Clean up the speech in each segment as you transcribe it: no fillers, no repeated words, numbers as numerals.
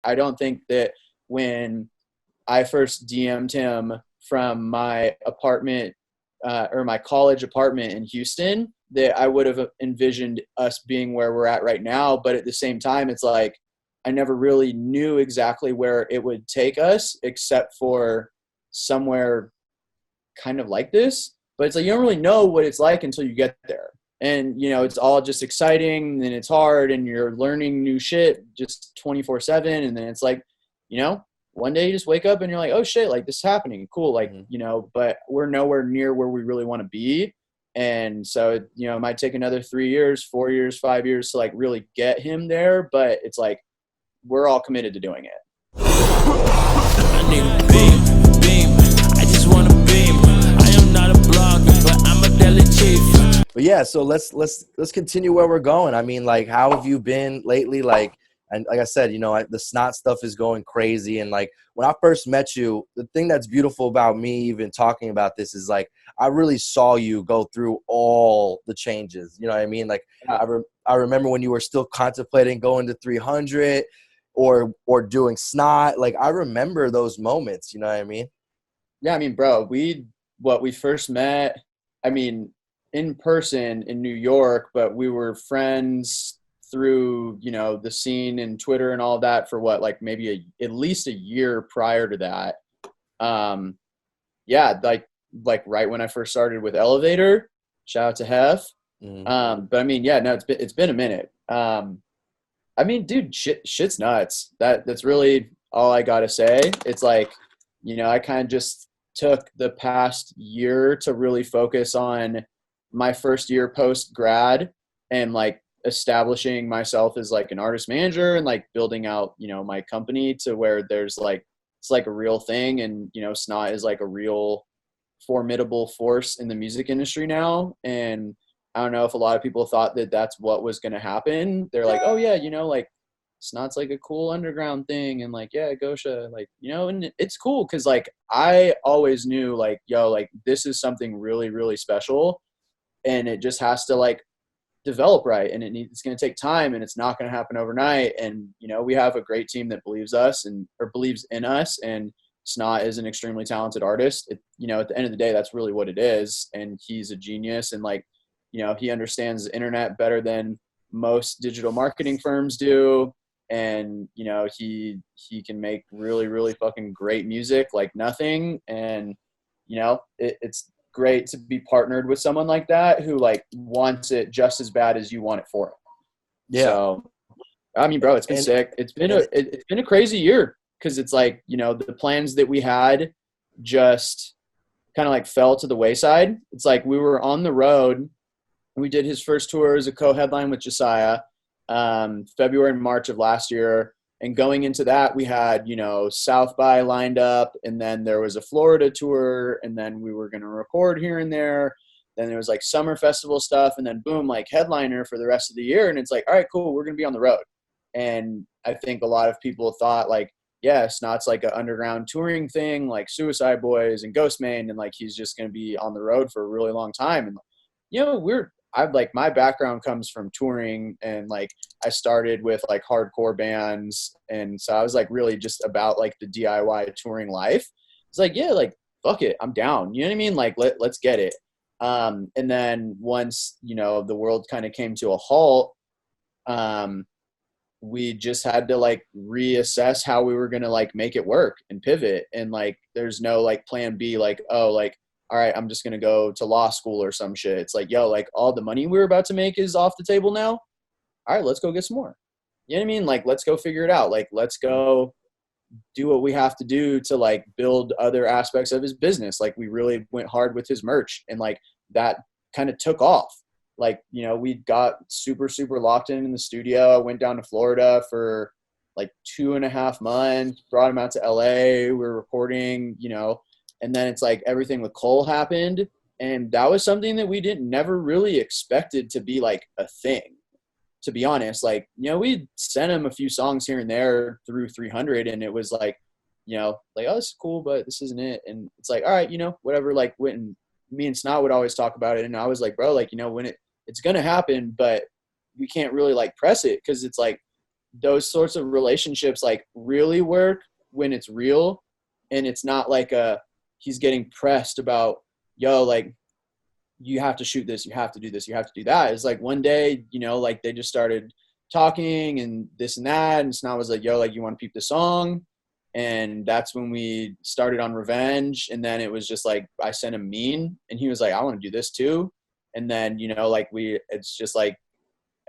I don't think that when I first DM'd him from my apartment or my college apartment in Houston, that I would have envisioned us being where we're at right now. But at the same time, it's like I never really knew exactly where it would take us except for somewhere kind of like this. But it's like you don't really know what it's like until you get there. And, you know, it's all just exciting and it's hard and you're learning new shit just 24/7. And then it's like, you know, one day you just wake up and you're like, oh shit, like this is happening. Cool. Like, you know, but we're nowhere near where we really want to be. And so, you know, it might take another 3 years, 4 years, 5 years to like really get him there. But it's like, we're all committed to doing it. I need a beam, beam. I just want a beam. I am not a blogger, but I'm a daily chief. But yeah, so let's continue where we're going. I mean, like, how have you been lately? Like, and like I said, you know, the snot stuff is going crazy. And like when I first met you, the thing that's beautiful about me even talking about this is like I really saw you go through all the changes. You know what I mean? Like I remember when you were still contemplating going to 300 or doing snot. Like I remember those moments. You know what I mean? Yeah, I mean, bro, we first met, I mean, in person in New York, but we were friends through, you know, the scene and Twitter and all that for what, like maybe at least a year prior to that. Yeah, like right when I first started with Elevator, shout out to Hef. But I mean, yeah, no, it's been a minute. I mean, dude, shit's nuts. That's really all I gotta say. It's like, you know, I kind of just took the past year to really focus on my first year post grad and like establishing myself as like an artist manager and like building out, you know, my company to where there's like, it's like a real thing. And, you know, Snot is like a real formidable force in the music industry now. And I don't know if a lot of people thought that that's what was going to happen. They're like, oh yeah, you know, like Snot's like a cool underground thing. And like, yeah, Gosha, like, you know, and it's cool. Cause like, I always knew like, yo, like this is something really, really special. And it just has to like develop right. And it's going to take time and it's not going to happen overnight. And, you know, we have a great team that believes in us. And Snot is an extremely talented artist. You know, at the end of the day, that's really what it is. And he's a genius. And like, you know, he understands the internet better than most digital marketing firms do. And, you know, he can make really, really fucking great music like nothing. And, you know, it's great to be partnered with someone like that who like wants it just as bad as you want it for him. Yeah. So, I mean, bro, it's been sick. It's been a crazy year because it's like, you know, the plans that we had just kind of like fell to the wayside. It's like we were on the road. We did his first tour as a co-headline with Josiah, February and March of last year. And going into that, we had, you know, South by lined up, and then there was a Florida tour, and then we were going to record here and there. Then there was like summer festival stuff, and then boom, like headliner for the rest of the year. And it's like, all right, cool, we're going to be on the road. And I think a lot of people thought like, yeah, Snot's like an underground touring thing, like Suicide Boys and Ghostman, and like he's just going to be on the road for a really long time. And, you know, I've like my background comes from touring and like I started with like hardcore bands. And so I was like really just about like the DIY touring life. It's like, yeah, like fuck it, I'm down. You know what I mean? Like let's get it. And then once, you know, the world kind of came to a halt, we just had to like reassess how we were going to like make it work and pivot. And like, there's no like plan B, like, oh, like, all right, I'm just going to go to law school or some shit. It's like, yo, like all the money we were about to make is off the table now. All right, let's go get some more. You know what I mean? Like, let's go figure it out. Like, let's go do what we have to do to like build other aspects of his business. Like we really went hard with his merch and like that kind of took off. Like, you know, we got super, super locked in the studio. I went down to Florida for like 2.5 months, brought him out to LA. We were recording, you know, and then it's like everything with Cole happened. And that was something that we never really expected to be like a thing, to be honest. Like, you know, we sent him a few songs here and there through 300 and it was like, you know, like, oh, this is cool, but this isn't it. And it's like, all right, you know, whatever, like when me and Snot would always talk about it. And I was like, bro, like, you know, when it's going to happen, but we can't really like press it. Cause it's like those sorts of relationships like really work when it's real, and it's not like he's getting pressed about, yo, like, you have to shoot this, you have to do this, you have to do that. It's like one day, you know, like they just started talking and this and that, and Snot was like, yo, like, you want to peep the song? And that's when we started on Revenge. And then it was just like, I sent him Mean, and he was like, I want to do this too. And then, you know, like it's just like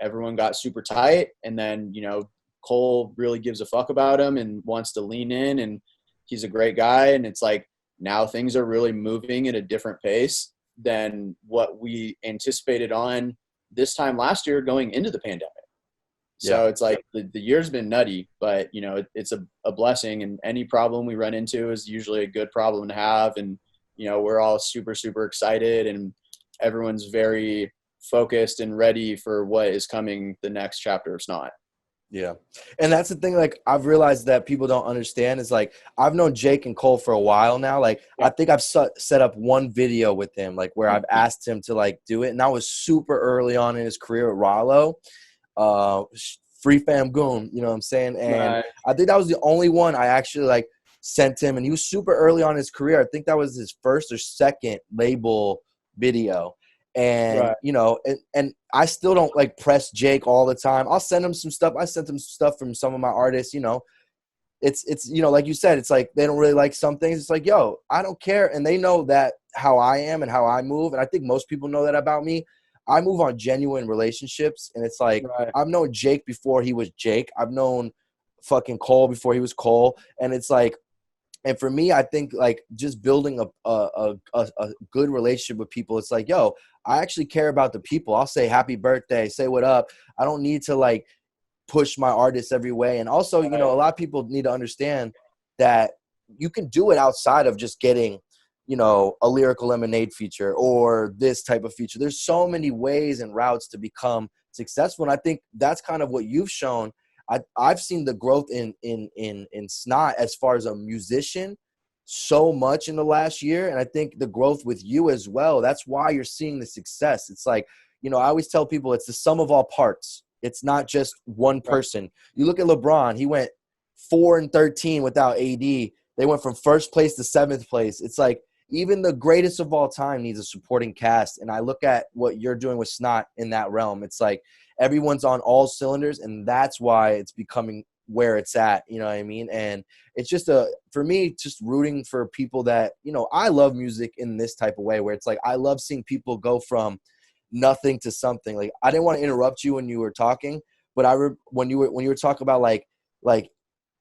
everyone got super tight. And then, you know, Cole really gives a fuck about him and wants to lean in, and he's a great guy. And it's like, now things are really moving at a different pace than what we anticipated on this time last year going into the pandemic. So it's like the year's been nutty, but, you know, it's a blessing, and any problem we run into is usually a good problem to have. And, you know, we're all super, super excited, and everyone's very focused and ready for what is coming the next chapter of Snot. Yeah. And that's the thing, like, I've realized that people don't understand is, like, I've known Jake and Cole for a while now. Like, I think I've set up one video with him, like, where I've asked him to, like, do it. And that was super early on in his career at Rollo. Free Fam Goon, you know what I'm saying? And I think that was the only one I actually, like, sent him. And he was super early on in his career. I think that was his first or second label video. And, you know, and I still don't, like, press Jake all the time. I'll send him some stuff. I sent him stuff from some of my artists, you know. It's you know, like you said, it's like they don't really like some things. It's like, yo, I don't care. And they know that how I am and how I move. And I think most people know that about me. I move on genuine relationships. And it's like, I've known Jake before he was Jake. I've known fucking Cole before he was Cole. And it's like, and for me, I think, like, just building a good relationship with people, it's like, yo, I actually care about the people. I'll say happy birthday, say what up. I don't need to, like, push my artists every way. And also, you know, a lot of people need to understand that you can do it outside of just getting, you know, a Lyrical Lemonade feature or this type of feature. There's so many ways and routes to become successful. And I think that's kind of what you've shown. I've seen the growth in Snot as far as a musician so much in the last year. And I think the growth with you as well, that's why you're seeing the success. It's like, you know, I always tell people it's the sum of all parts. It's not just one person. You look at LeBron, he went 4-13 without AD. They went from first place to 7th place. It's like, even the greatest of all time needs a supporting cast. And I look at what you're doing with Snot in that realm. It's like everyone's on all cylinders, and that's why it's becoming where it's at. You know what I mean? And it's just for me, just rooting for people that, you know, I love music in this type of way where it's like, I love seeing people go from nothing to something. Like, I didn't want to interrupt you when you were talking, but when you were talking about like,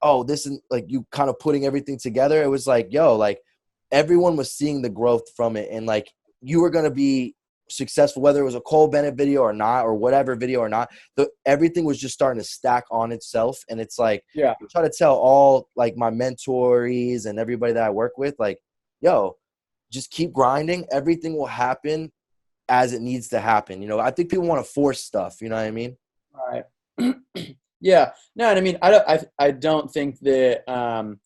oh, this is like you kind of putting everything together. It was like, yo, like, everyone was seeing the growth from it, and, like, you were going to be successful, whether it was a Cole Bennett video or not, or whatever video or not. Everything was just starting to stack on itself. And it's like, I try to tell all, like, my mentorees and everybody that I work with, like, yo, just keep grinding. Everything will happen as it needs to happen. You know, I think people want to force stuff. You know what I mean? All right. Yeah. No, and I mean, I don't think that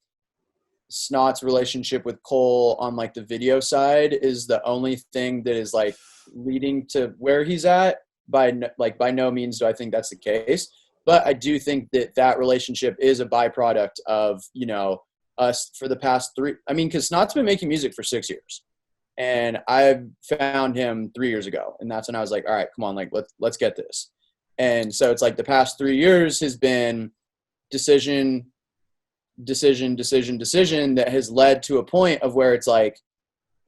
Snot's relationship with Cole on, like, the video side is the only thing that is, like, leading to where he's at. By no means do I think that's the case, but I do think that relationship is a byproduct of, you know, us for the past 3. I mean, because Snot's been making music for 6 years, and I found him 3 years ago, and that's when I was like, all right, come on, like, let's get this. And so it's like the past 3 years has been decision that has led to a point of where it's like,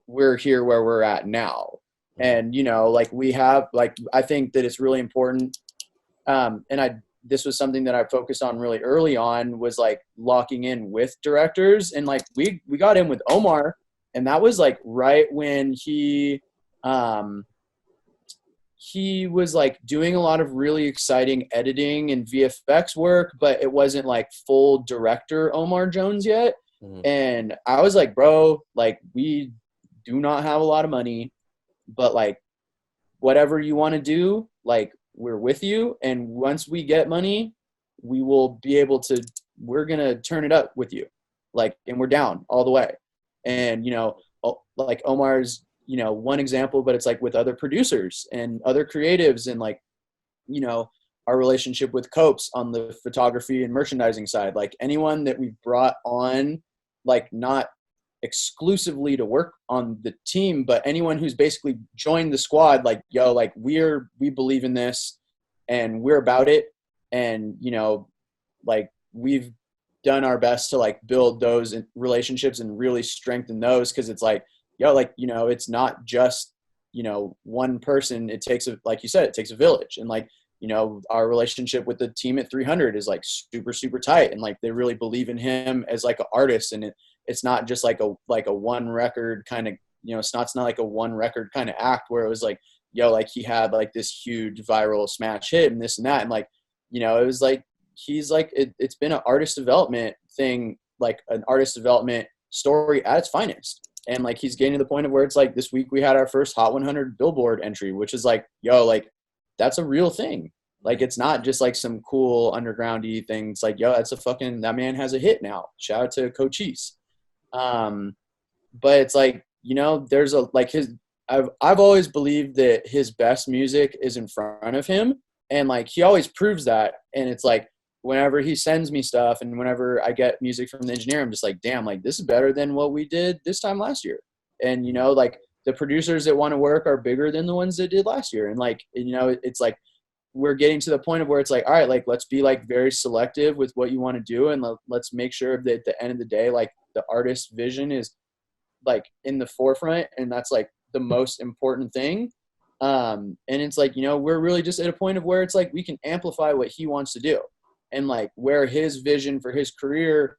we're here where we're at now. And, you know, like, we have, like, I think that it's really important. This was something that I focused on really early on, was, like, locking in with directors. And, like, we got in with Omar, and that was, like, right when he was, like, doing a lot of really exciting editing and VFX work, but it wasn't, like, full director Omar Jones yet. And I was like, bro, like, we do not have a lot of money, but, like, whatever you want to do, like, we're with you. And once we get money, we will be able to, we're going to turn it up with you. Like, and we're down all the way. And, you know, like, Omar's, you know, one example, but it's like with other producers and other creatives, and, like, you know, our relationship with Copes on the photography and merchandising side, like anyone that we've brought on, like not exclusively to work on the team, but anyone who's basically joined the squad, like, yo, like we believe in this and we're about it. And, you know, like we've done our best to like build those relationships and really strengthen those. Cause it's like, yo, like, you know, it's not just, you know, one person. It takes like you said, it takes a village. And like, you know, our relationship with the team at 300 is like super, super tight. And like, they really believe in him as like an artist. And it's not just like a one record kind of, you know, it's not like a one record kind of act where it was like, yo, like he had like this huge viral smash hit and this and that. And like, you know, it was like, he's like, it's been an artist development thing, like an artist development story at its finest. And like, he's getting to the point of where it's like this week we had our first Hot 100 Billboard entry, which is like, yo, like that's a real thing. Like, it's not just like some cool underground-y thing. It's like, yo, that's that man has a hit now. Shout out to Cochise. But it's like, you know, there's I've always believed that his best music is in front of him. And like, he always proves that. And it's like, whenever he sends me stuff and whenever I get music from the engineer, I'm just like, damn, like this is better than what we did this time last year. And, you know, like the producers that want to work are bigger than the ones that did last year. And like, you know, it's like, we're getting to the point of where it's like, all right, like, let's be like very selective with what you want to do. And let's make sure that at the end of the day, like the artist's vision is like in the forefront. And that's like the most important thing. And it's like, you know, we're really just at a point of where it's like, we can amplify what he wants to do. And like where his vision for his career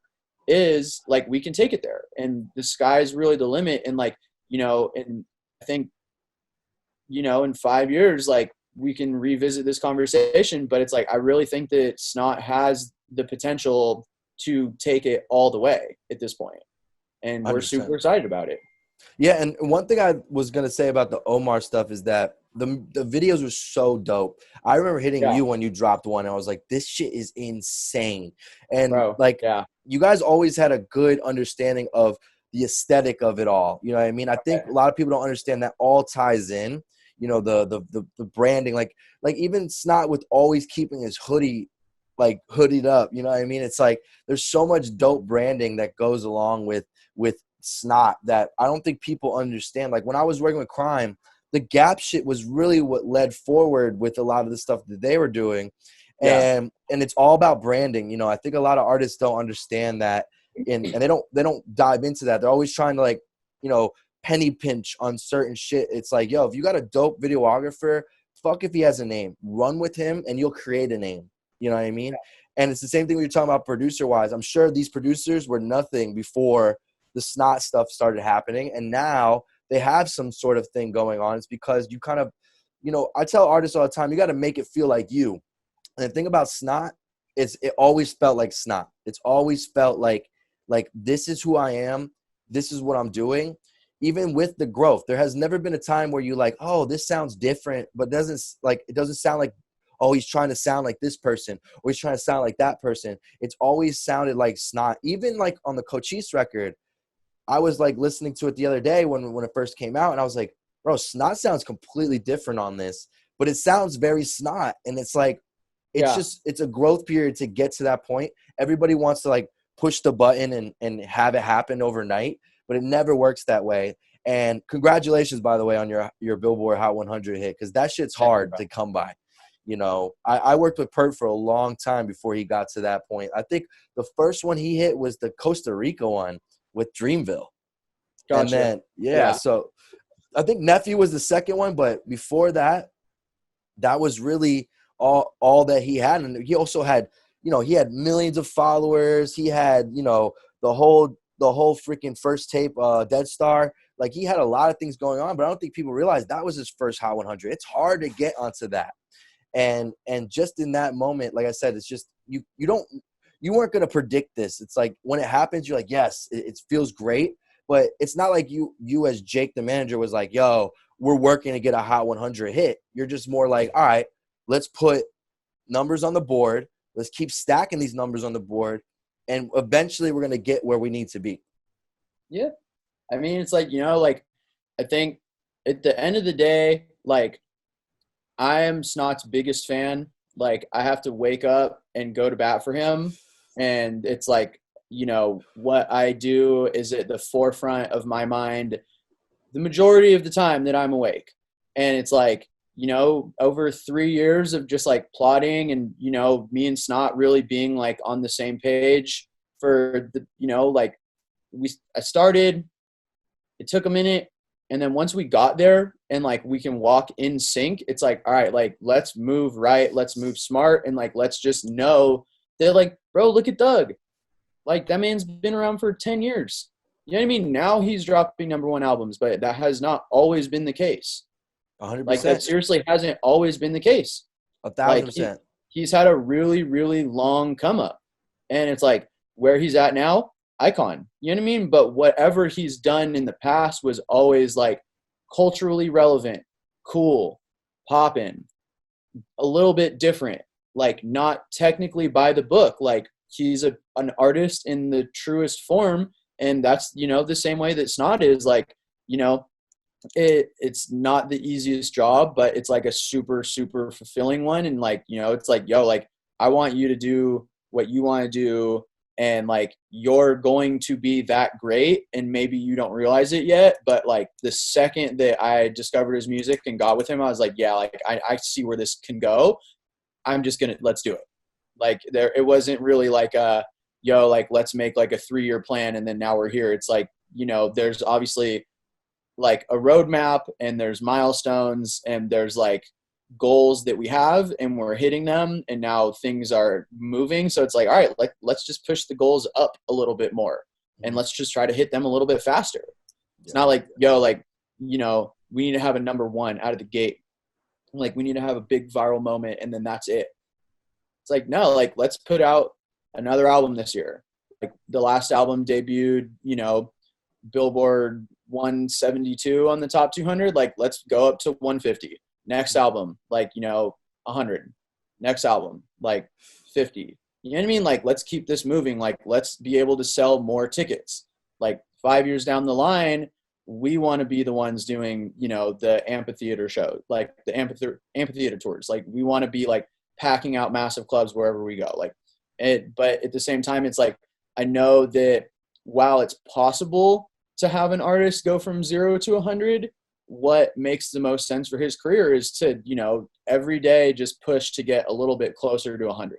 is, like, we can take it there. And the sky's really the limit. And like, you know, and I think, you know, in 5 years, like, we can revisit this conversation, but it's like, I really think that Snot has the potential to take it all the way at this point. And we're 100%. super excited about it. Yeah. And one thing I was going to say about the Omar stuff is that the videos were so dope. I remember hitting you when you dropped one. And I was like, this shit is insane. And you guys always had a good understanding of the aesthetic of it all. You know what I mean? I think a lot of people don't understand that all ties in. You know, the branding, like even Snot with always keeping his hoodie, like hoodied up, you know what I mean? It's like, there's so much dope branding that goes along with Snot that I don't think people understand. Like when I was working with Crime, the Gap shit was really what led forward with a lot of the stuff that they were doing. And it's all about branding. You know, I think a lot of artists don't understand that and they don't dive into that. They're always trying to, like, you know, penny pinch on certain shit. It's like, yo, if you got a dope videographer, fuck if he has a name, run with him and you'll create a name. You know what I mean? And it's the same thing when you're talking about producer wise. I'm sure these producers were nothing before the Snot stuff started happening. And now they have some sort of thing going on. It's because you kind of, you know, I tell artists all the time, you got to make it feel like you. And the thing about Snot is it always felt like Snot. It's always felt like this is who I am. This is what I'm doing. Even with the growth, there has never been a time where you like, oh, this sounds different, but it doesn't sound like, oh, he's trying to sound like this person or he's trying to sound like that person. It's always sounded like Snot. Even like on the Cochise record, I was like listening to it the other day when it first came out, and I was like, bro, Snot sounds completely different on this, but it sounds very Snot. And it's like, it's a growth period to get to that point. Everybody wants to like push the button and have it happen overnight, but it never works that way. And congratulations, by the way, on your Billboard Hot 100 hit, because that shit's hard to come by. You know, I worked with Pert for a long time before he got to that point. I think the first one he hit was the Costa Rica one with Dreamville. Gotcha. And then, so I think Nephew was the second one, but before that, that was really all that he had. And he also had, you know, he had millions of followers. He had, you know, the whole freaking first tape, Dead Star. Like, he had a lot of things going on, but I don't think people realize that was his first Hot 100. It's hard to get onto that. And just in that moment, like I said, it's just, you weren't going to predict this. It's like when it happens, you're like, yes, it feels great, but it's not like you as Jake, the manager, was like, yo, we're working to get a Hot 100 hit. You're just more like, all right, let's put numbers on the board. Let's keep stacking these numbers on the board. And eventually we're going to get where we need to be. Yeah. I mean, it's like, you know, like, I think at the end of the day, like, I am Snot's biggest fan. like I have to wake up and go to bat for him. And it's like, what I do is at the forefront of my mind the majority of the time that I'm awake. And it's like, over 3 years of just like plotting and, me and Snot really being like on the same page for the, like I started, it took a minute. And then once we got there and like we can walk in sync, it's like, all right, like let's move right, let's move smart, and like let's just know that like, bro, look at Doug. Like that man's been around for 10 years. You know what I mean? Now he's dropping #1 albums, but that has not always been the case. 100%. Like that seriously hasn't always been the case. 1,000%. He's had a really, really long come up. And it's like where he's at now, icon. You know what I mean? But whatever he's done in the past was always like culturally relevant, cool, poppin', a little bit different, like not technically by the book. Like he's an artist in the truest form. And that's, the same way that Snot is like, it's not the easiest job, but it's like a super, super fulfilling one. And like, it's like, yo, like I want you to do what you want to do. And like, you're going to be that great. And maybe you don't realize it yet, but like the second that I discovered his music and got with him, I was like, yeah, like I see where this can go. I'm just let's do it. Like it wasn't really like yo, like let's make like a 3-year plan. And then now we're here. It's like, there's obviously like a roadmap and there's milestones and there's like goals that we have and we're hitting them, and now things are moving. So it's like, all right, like let's just push the goals up a little bit more and let's just try to hit them a little bit faster. It's not like, yo, like, we need to have a #1 out of the gate. Like we need to have a big viral moment and then that's it. It's like, no, like let's put out another album this year. Like the last album debuted, Billboard 172 on the top 200. Like let's go up to 150. Next album, like 100. Next album, like 50. You know what I mean? Like let's keep this moving. Like let's be able to sell more tickets. Like 5 years down the line, we want to be the ones doing the amphitheater show, like the amphitheater tours. Like we want to be like packing out massive clubs wherever we go. Like but at the same time, it's like I know that while it's possible to have an artist go from 0 to 100, what makes the most sense for his career is to, every day just push to get a little bit closer to 100.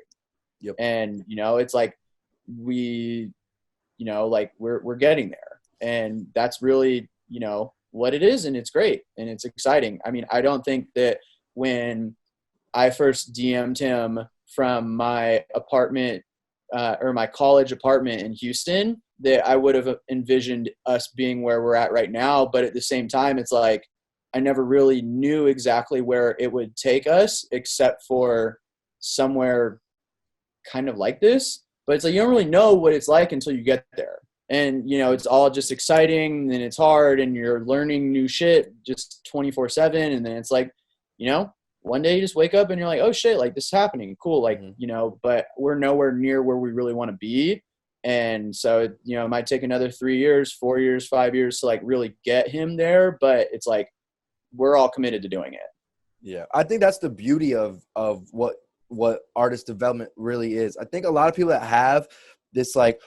Yep. And, it's like we, like we're getting there. And that's really, what it is. And it's great. And it's exciting. I mean, I don't think that when I first DM'd him from my apartment or my college apartment in Houston, that I would have envisioned us being where we're at right now. But at the same time, it's like, I never really knew exactly where it would take us except for somewhere kind of like this. But it's like, you don't really know what it's like until you get there. And, it's all just exciting and it's hard and you're learning new shit just 24/7. And then it's like, one day you just wake up and you're like, oh shit, like this is happening. Cool. Like, but we're nowhere near where we really want to be. And so, it might take another 3 years, 4 years, 5 years to like really get him there. But it's like, we're all committed to doing it. Yeah. I think that's the beauty of what artist development really is. I think a lot of people that have this like,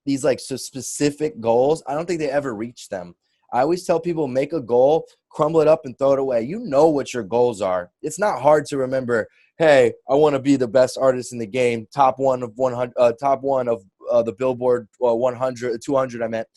these like specific goals, I don't think they ever reach them. I always tell people, make a goal, crumble it up and throw it away. You know what your goals are. It's not hard to remember, hey, I want to be the best artist in the game, top one of the Billboard 100, 200 I meant.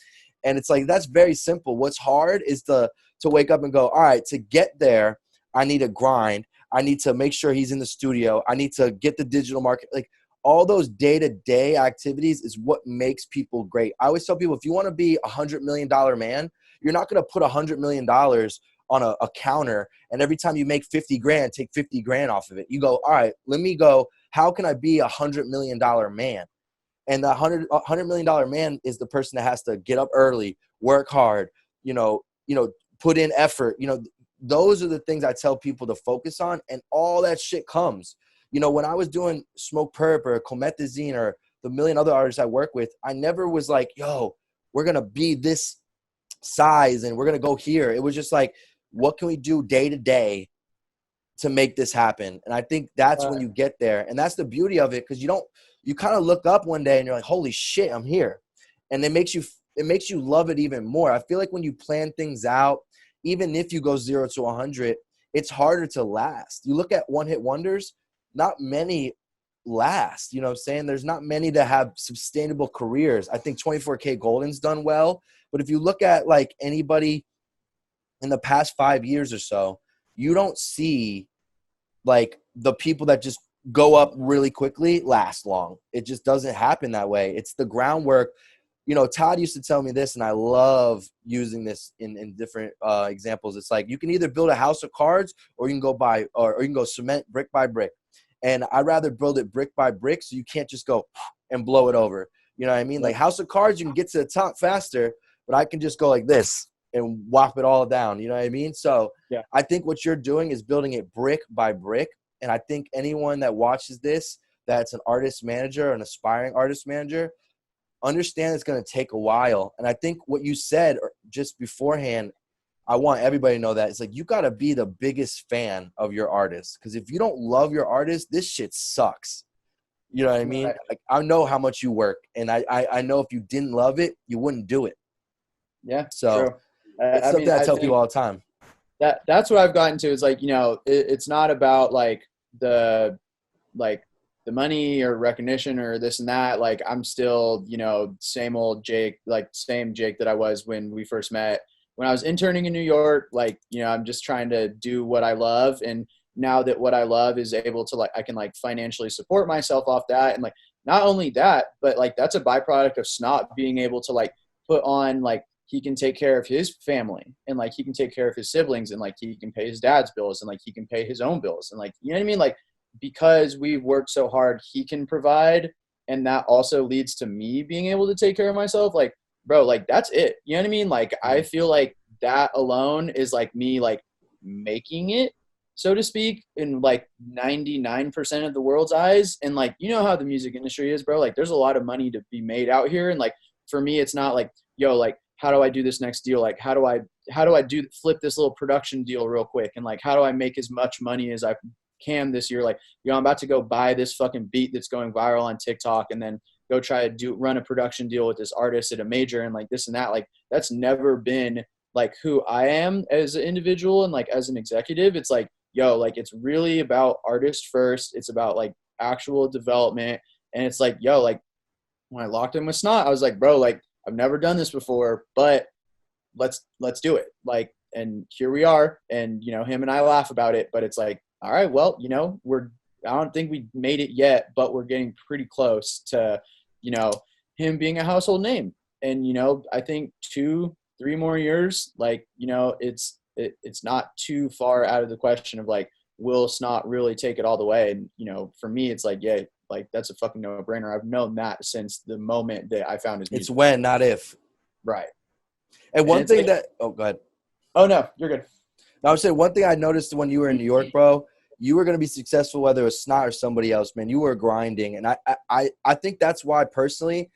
And it's like, that's very simple. What's hard is to wake up and go, all right, to get there, I need to grind. I need to make sure he's in the studio. I need to get the digital market. Like all those day-to-day activities is what makes people great. I always tell people, if you want to be $100 million man, you're not going to put $100 million on a counter, and every time you make 50 grand, take 50 grand off of it. You go, all right, let me go, how can I be $100 million man? And the $100 million man is the person that has to get up early, work hard, put in effort. Those are the things I tell people to focus on, and all that shit comes. When I was doing Smoke Perp or Comethazine or the million other artists I work with, I never was like, yo, we're going to be this size and we're going to go here. It was just like, what can we do day to day to make this happen. And I think that's when you get there. And that's the beauty of it, because you kind of look up one day and you're like, holy shit, I'm here. And it makes you love it even more. I feel like when you plan things out, even if you go 0 to 100, it's harder to last. You look at one-hit wonders, not many last. You know what I'm saying? There's not many that have sustainable careers. I think 24K Golden's done well. But if you look at like anybody in the past 5 years or so, you don't see like the people that just go up really quickly last long. It just doesn't happen that way. It's the groundwork. You know, Todd used to tell me this, and I love using this in different examples. It's like you can either build a house of cards, or you can go or you can go cement brick by brick. And I'd rather build it brick by brick, so you can't just go and blow it over. You know what I mean? Like house of cards, you can get to the top faster, but I can just go like this and whop it all down. You know what I mean? So yeah. I think what you're doing is building it brick by brick. And I think anyone that watches this, that's an artist manager, an aspiring artist manager, understand it's going to take a while. And I think what you said just beforehand, I want everybody to know that. It's like you got to be the biggest fan of your artist. Because if you don't love your artist, this shit sucks. You know what I mean? Right. Like, I know how much you work. And I know if you didn't love it, you wouldn't do it. Yeah, so true. It's something I tell people all the time. That's what I've gotten to. Is like, you know, it's not about like the money or recognition or this and that. Like I'm still, you know, same old Jake, like same Jake that I was when we first met. When I was interning in New York, like, you know, I'm just trying to do what I love. And now that what I love is able to, like, I can like financially support myself off that. And like, not only that, but like, that's a byproduct of Snot being able to like put on, like, he can take care of his family and like, he can take care of his siblings and like, he can pay his dad's bills and like, he can pay his own bills. And like, you know what I mean? Like, because we've worked so hard, he can provide. And that also leads to me being able to take care of myself. Like, bro, like that's it. You know what I mean? Like, I feel like that alone is like me, like making it, so to speak, in like 99% of the world's eyes. And like, you know how the music industry is, bro. Like there's a lot of money to be made out here. And like, for me, it's not like, yo, like, how do I do this next deal? Like, how do I flip this little production deal real quick? And like, how do I make as much money as I can this year? Like, you know, I'm about to go buy this fucking beat that's going viral on TikTok and then go try to run a production deal with this artist at a major and like this and that. Like, that's never been like who I am as an individual and like as an executive. It's like, yo, like it's really about artist first. It's about like actual development. And it's like, yo, like when I locked in with Snot, I was like, bro, like I've never done this before, but let's do it. Like, and here we are. And, you know, him and I laugh about it, but it's like, all right, well, you know, I don't think we made it yet, but we're getting pretty close to, you know, him being a household name. And, you know, I think 2-3 more years, like, you know, it's not too far out of the question of like, will Snot really take it all the way? And, you know, for me, it's like, yeah, like that's a fucking no brainer. I've known that since the moment that I found his music. It's when, not if. Right. And one thing like, oh, go ahead. Oh no, you're good. I would say one thing I noticed when you were in New York, bro, you were going to be successful, whether it was Snot or somebody else, man. You were grinding. And I think that's why personally,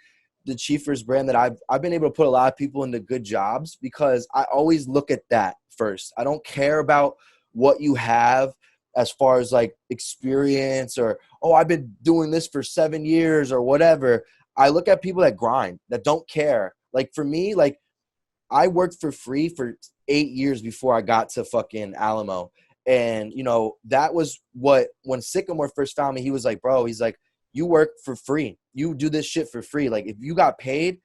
the Chiefers brand, that I've been able to put a lot of people into good jobs, because I always look at that first. I don't care about what you have as far as like experience or, oh, I've been doing this for 7 years or whatever. I look at people that grind, that don't care. Like for me, like I worked for free for 8 years before I got to fucking Alamo. And, you know, that was what, when Sycamore first found me, he was like, bro, he's like, you work for free. You do this shit for free. Like if you got paid,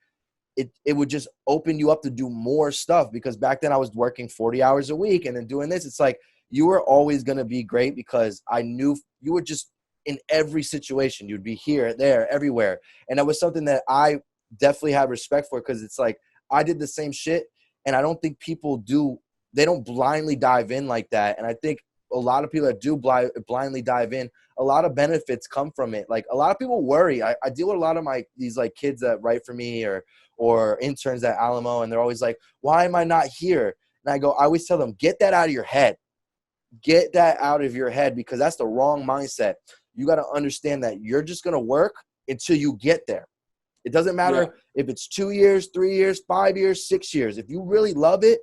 it would just open you up to do more stuff, because back then I was working 40 hours a week and then doing this. It's like, you were always going to be great, because I knew you were just in every situation. You'd be here, there, everywhere. And that was something that I definitely have respect for, because it's like, I did the same shit. And I don't think people do. They don't blindly dive in like that. And I think a lot of people that do blindly dive in, a lot of benefits come from it. Like a lot of people worry. I deal with a lot of these like kids that write for me or interns at Alamo, and they're always like, why am I not here? And I always tell them, get that out of your head. Get that out of your head, because that's the wrong mindset. You got to understand that you're just going to work until you get there. It doesn't matter if it's 2 years, 3 years, 5 years, 6 years. If you really love it,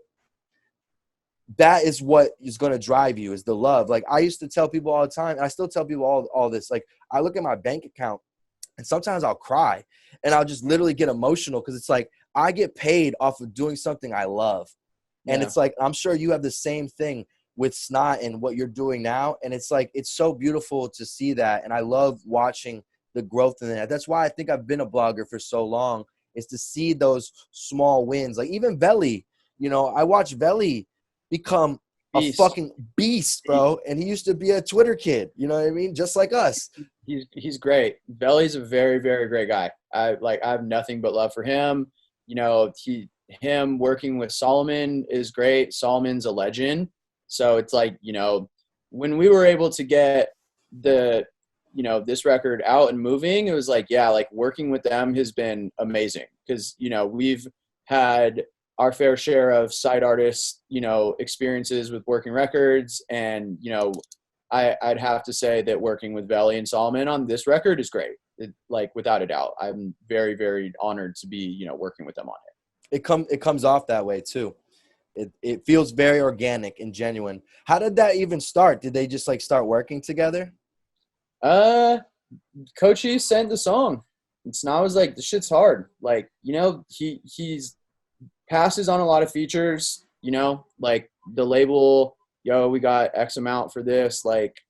that is what is going to drive you, is the love. Like I used to tell people all the time, and I still tell people all this. Like I look at my bank account and sometimes I'll cry and I'll just literally get emotional because it's like I get paid off of doing something I love. And it's like, I'm sure you have the same thing with Snot and what you're doing now. And it's like, it's so beautiful to see that. And I love watching the growth in that. That's why I think I've been a blogger for so long, is to see those small wins. Like even Veli, I watched Veli become a fucking beast, bro. And he used to be a Twitter kid, you know what I mean? Just like us. He's great. Veli's a very, very great guy. I have nothing but love for him. Him working with Solomon is great. Solomon's a legend. So it's like, when we were able to get this record out and moving, it was like, working with them has been amazing because, we've had our fair share of side artists, experiences with working records. And, I'd have to say that working with Veli and Solomon on this record is great. Without a doubt, I'm very, very honored to be, working with them on it. It comes off that way too. It feels very organic and genuine. How did that even start? Did they just start working together? Coachy sent the song. And Snot was like, the shit's hard. He's passes on a lot of features, the label, we got X amount for this.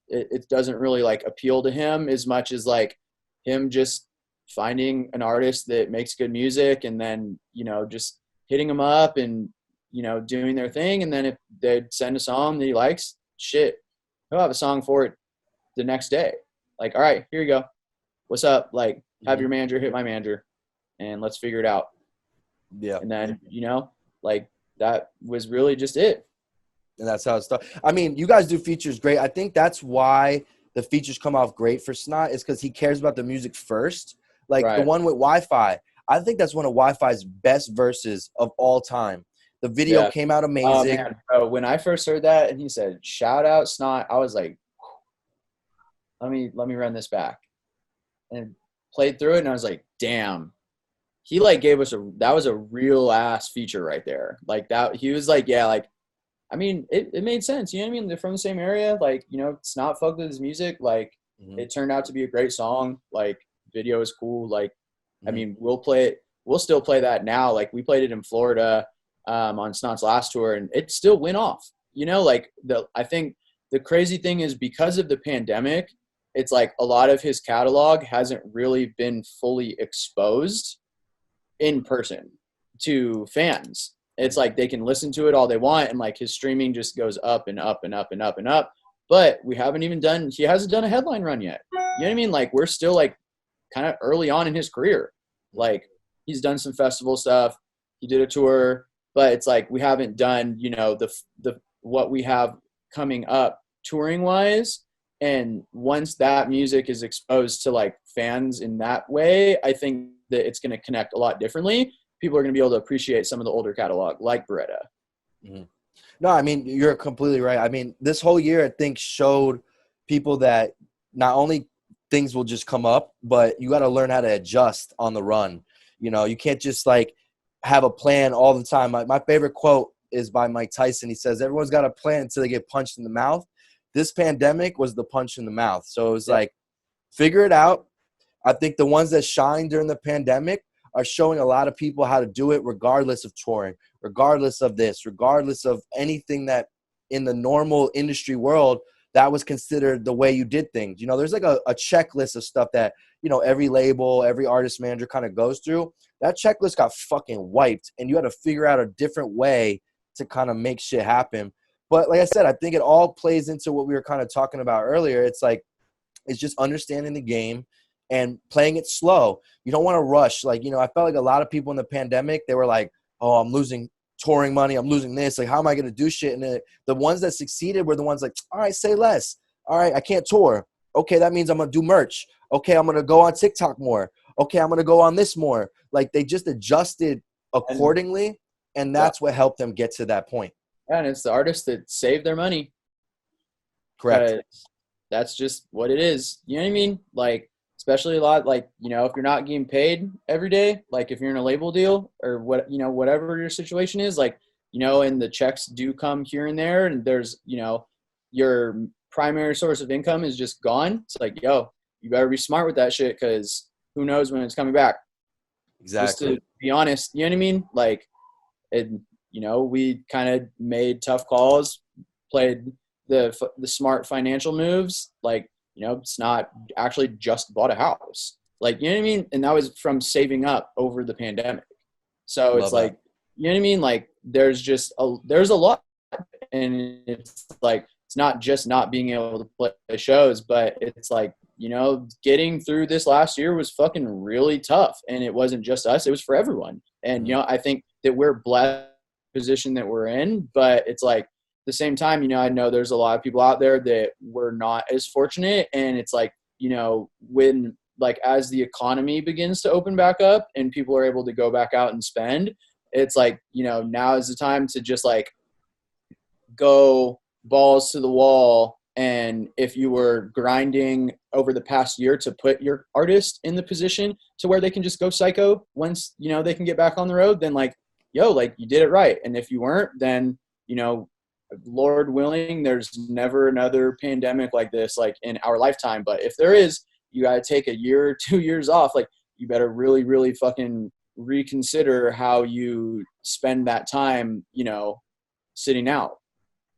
It doesn't really appeal to him as much as him just finding an artist that makes good music and then, just hitting them up and, doing their thing. And then if they send a song that he likes, shit, he'll have a song for it the next day. All right, here you go. What's up? Have your manager hit my manager and let's figure it out. Yeah. And then, that was really just it. And that's how it started. I mean, you guys do features great. I think that's why the features come off great for Snot, is because he cares about the music first. Right. The one with Wi-Fi, I think that's one of Wi-Fi's best verses of all time. The video came out amazing. Oh, man. Bro, when I first heard that and he said, shout out Snot, I was like, let me run this back. And played through it and I was like, damn. He gave us that was a real ass feature right there. That he was I mean, it made sense. You know what I mean? They're from the same area. Snot fucked with his music. It turned out to be a great song. Video is cool. I mean, we'll still play that now. We played it in Florida on Snot's last tour and it still went off. I think the crazy thing is because of the pandemic, it's a lot of his catalog hasn't really been fully exposed in person to fans. It's they can listen to it all they want and his streaming just goes up and up and up and up and up. But he hasn't done a headline run yet. You know what I mean? We're still kind of early on in his career. He's done some festival stuff. He did a tour, but it's we haven't done, the what we have coming up touring wise. And once that music is exposed to fans in that way, I think that it's going to connect a lot differently. People are going to be able to appreciate some of the older catalog like Beretta. Mm-hmm. No, I mean, you're completely right. I mean, this whole year, I think, showed people that not only things will just come up, but you got to learn how to adjust on the run. You can't just have a plan all the time. My favorite quote is by Mike Tyson. He says, everyone's got a plan until they get punched in the mouth. This pandemic was the punch in the mouth. So it was figure it out. I think the ones that shine during the pandemic are showing a lot of people how to do it regardless of touring, regardless of this, regardless of anything that in the normal industry world that was considered the way you did things. There's a checklist of stuff that, every label, every artist manager kind of goes through. That checklist got fucking wiped and you had to figure out a different way to kind of make shit happen. But like I said, I think it all plays into what we were kind of talking about earlier. It's it's just understanding the game and playing it slow. You don't want to rush. I felt a lot of people in the pandemic, they were oh, I'm losing touring money. I'm losing this. How am I going to do shit? And the ones that succeeded were the ones all right, say less. All right, I can't tour. Okay, that means I'm going to do merch. Okay, I'm going to go on TikTok more. Okay, I'm going to go on this more. They just adjusted accordingly, and that's what helped them get to that point. And it's the artists that save their money. Correct. That's just what it is. You know what I mean? Especially a lot, if you're not getting paid every day, if you're in a label deal or whatever your situation is, and the checks do come here and there, and there's, your primary source of income is just gone. It's like, yo, you better be smart with that shit, because who knows when it's coming back. Just Exactly. to be honest, you know what I mean? Like, we kind of made tough calls, played the smart financial moves. Like, it's not actually just bought a house. Like, you know what I mean? And that was from saving up over the pandemic. So it's Love that. like, you know what I mean? Like, there's a lot, and it's like, it's not just not being able to play shows, but it's like, getting through this last year was fucking really tough. And it wasn't just us, it was for everyone. And, I think that we're blessed position that we're in, but it's like, at the same time, I know there's a lot of people out there that were not as fortunate. And it's like, when, like, as the economy begins to open back up and people are able to go back out and spend, it's like, now is the time to just like go balls to the wall. And if you were grinding over the past year to put your artist in the position to where they can just go psycho once, they can get back on the road, then like, yo, like, you did it right. And if you weren't, then, Lord willing, there's never another pandemic like this, like, in our lifetime. But if there is, you got to take a year or 2 years off. Like, you better really, really fucking reconsider how you spend that time, sitting out.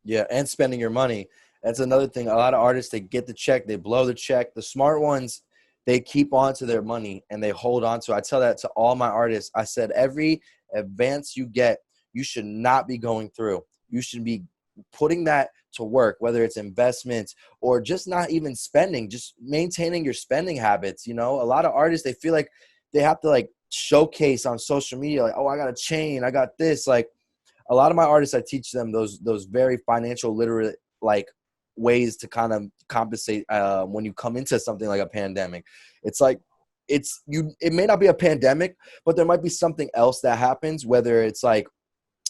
Yeah, and spending your money. That's another thing. A lot of artists, they get the check, they blow the check. The smart ones, they keep on to their money and they hold on to it. I tell that to all my artists. I said, every advance you get, you should not be going through. You should be putting that to work, whether it's investments or just not even spending, just maintaining your spending habits. A lot of artists, they feel like they have to like showcase on social media, like, oh, I got a chain, I got this. Like, a lot of my artists, I teach them those very financial literate like ways to kind of compensate when you come into something like a pandemic. It's like, it may not be a pandemic, but there might be something else that happens, whether it's like,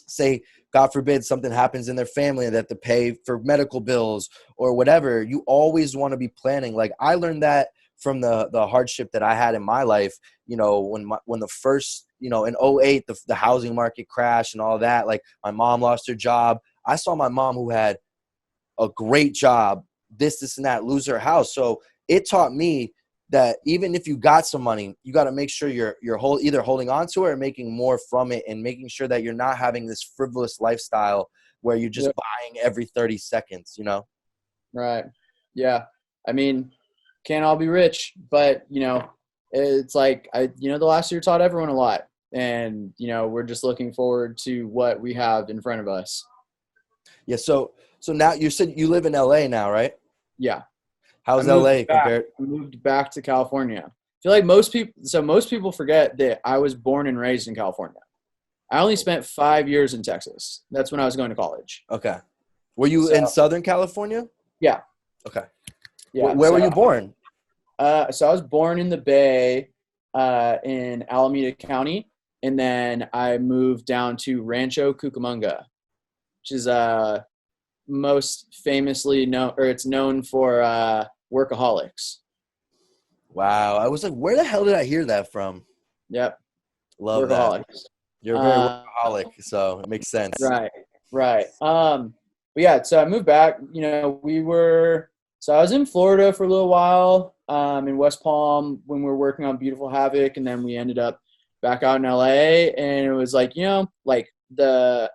say, God forbid, something happens in their family and they have to pay for medical bills or whatever. You always want to be planning. Like, I learned that from the hardship that I had in my life, when the first, in 2008, the housing market crashed and all that. Like, my mom lost her job. I saw my mom, who had a great job, this and that, lose her house. So it taught me that even if you got some money, you got to make sure you're either holding on to it or making more from it, and making sure that you're not having this frivolous lifestyle where you're just buying every 30 seconds, Right. Yeah. I mean, can't all be rich, but it's like, the last year taught everyone a lot, and, we're just looking forward to what we have in front of us. Yeah. So now you said you live in LA now, right? Yeah. How's LA compared? I moved back to California. I feel like most people forget that I was born and raised in California. I only spent 5 years in Texas. That's when I was going to college. Okay. Were you in Southern California? Yeah. Okay. Yeah. Where were you born? So I was born in the Bay, in Alameda County, and then I moved down to Rancho Cucamonga, which is most famously known, or it's known for Workaholics. Wow. I was like, where the hell did I hear that from? Yep. Love Workaholics. that. You're a very workaholic, so it makes sense. Right. But yeah, so I moved back. So I was in Florida for a little while, in West Palm, when we were working on Beautiful Havoc, and then we ended up back out in LA, and it was like, like, the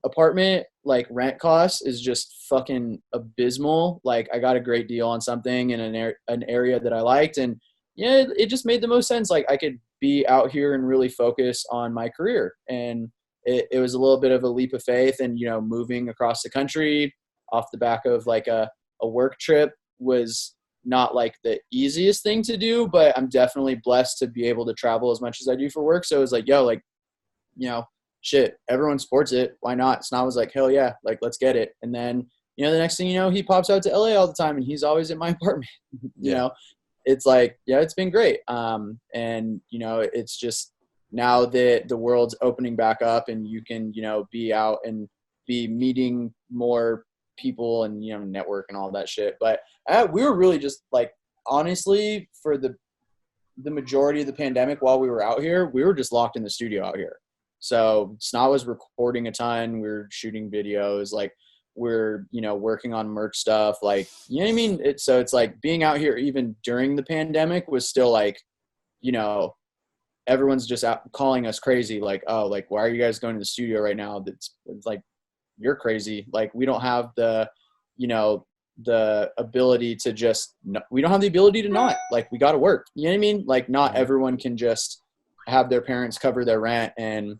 apartment rent cost is just fucking abysmal. Like, I got a great deal on something in an area that I liked, and it just made the most sense. Like, I could be out here and really focus on my career, and it was a little bit of a leap of faith. And moving across the country off the back of like a work trip was not like the easiest thing to do, but I'm definitely blessed to be able to travel as much as I do for work. So it was like, yo, like, shit, everyone sports it. Why not? So I was like, hell yeah, like, let's get it. And then, the next thing you know, he pops out to LA all the time, and he's always at my apartment. It's like, yeah, it's been great. And, it's just, now that the world's opening back up and you can, be out and be meeting more people and, network and all that shit. But we were really just like, honestly, for the majority of the pandemic while we were out here, we were just locked in the studio out here. So Snot was recording a ton. We were shooting videos, like we're, you know, working on merch stuff. Like, you know what I mean? So it's like being out here even during the pandemic was still like, you know, everyone's just out calling us crazy. Like, oh, like, why are you guys going to the studio right now? It's like, you're crazy. Like, we don't have the, you know, the ability to just, we don't have the ability to not, like, we got to work. You know what I mean? Like, not everyone can just have their parents cover their rent and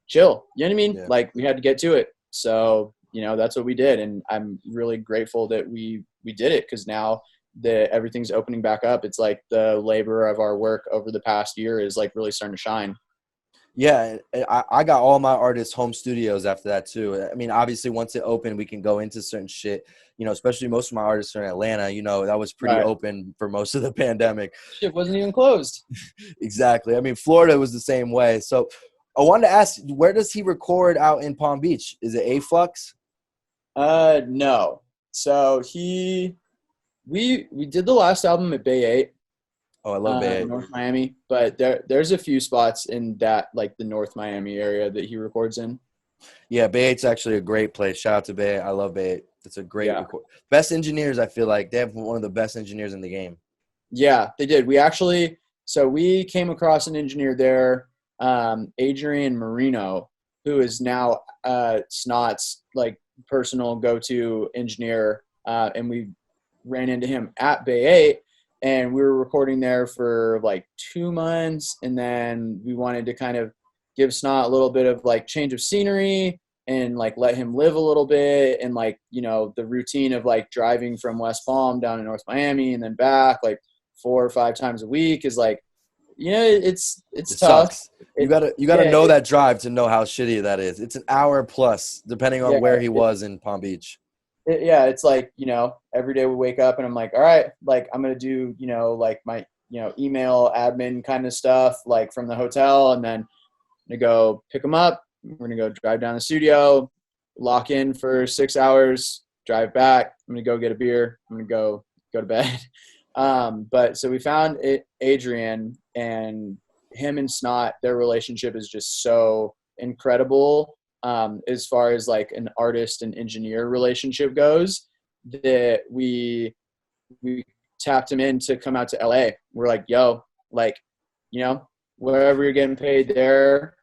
chill. You know what I mean? Yeah. Like, we had to get to it. So, you know, that's what we did. And I'm really grateful that we did it, because now that everything's opening back up, it's like the labor of our work over the past year is like really starting to shine. Yeah, I got all my artists home studios after that too. I mean, obviously, once it opened, we can go into certain shit. You know, especially most of my artists are in Atlanta. You know, that was pretty open for most of the pandemic. Shit wasn't even closed. Exactly. I mean, Florida was the same way. So I wanted to ask, where does he record out in Palm Beach? Is it A-Flux? No. So we did the last album at Bay 8. Oh, I love Bay 8. North Miami, but there's a few spots in that, like the North Miami area that he records in. Yeah, Bay 8's actually a great place. Shout out to Bay 8. I love Bay 8. It's a great record. Best engineers, I feel like. They have one of the best engineers in the game. Yeah, they did. We came across an engineer there, Adrian Marino, who is now Snot's like personal go-to engineer, and we ran into him at Bay 8. And we were recording there for like 2 months. And then we wanted to kind of give Snot a little bit of like change of scenery and like let him live a little bit. And like, you know, the routine of like driving from West Palm down to North Miami and then back like 4 or 5 times a week is like, you know, it's tough. Sucks. You gotta know that drive to know how shitty that is. It's an hour plus, depending on where he was in Palm Beach. It's like, you know, every day we wake up and I'm like, all right, like I'm going to do, you know, like my, you know, email admin kind of stuff, like from the hotel. And then I'm going to go pick them up. We're going to go drive down the studio, lock in for 6 hours, drive back. I'm going to go get a beer. I'm going to go to bed. But so we found Adrian, and him and Snot, their relationship is just so incredible. As far as like an artist and engineer relationship goes, that we tapped him in to come out to LA. We're like, yo, like, you know, wherever you're getting paid there,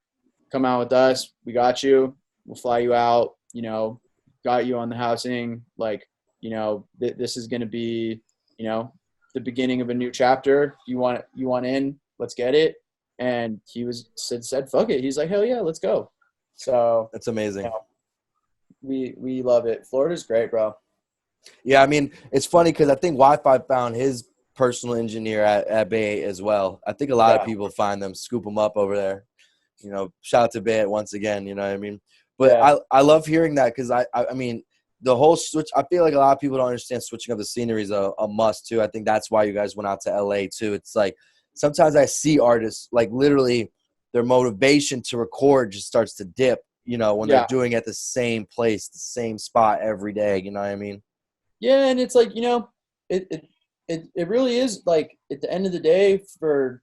come out with us. We got you. We'll fly you out, you know, got you on the housing. Like, you know, this is going to be, you know, the beginning of a new chapter. You want in, let's get it. And he said, fuck it. He's like, hell yeah, let's go. So that's amazing. You know, we love it. Florida's great, bro. Yeah, I mean, it's funny because I think Wi-Fi found his personal engineer at Bay 8 as well. I think a lot of people find them, scoop them up over there. You know, shout out to Bay 8 once again, you know what I mean? But I love hearing that because, I mean, the whole switch, I feel like a lot of people don't understand switching up the scenery is a must, too. I think that's why you guys went out to L.A., too. It's like sometimes I see artists, like, literally their motivation to record just starts to dip, you know, when they're doing it at the same place, the same spot every day, you know what I mean? Yeah, and it's like, you know, it really is, like, at the end of the day, for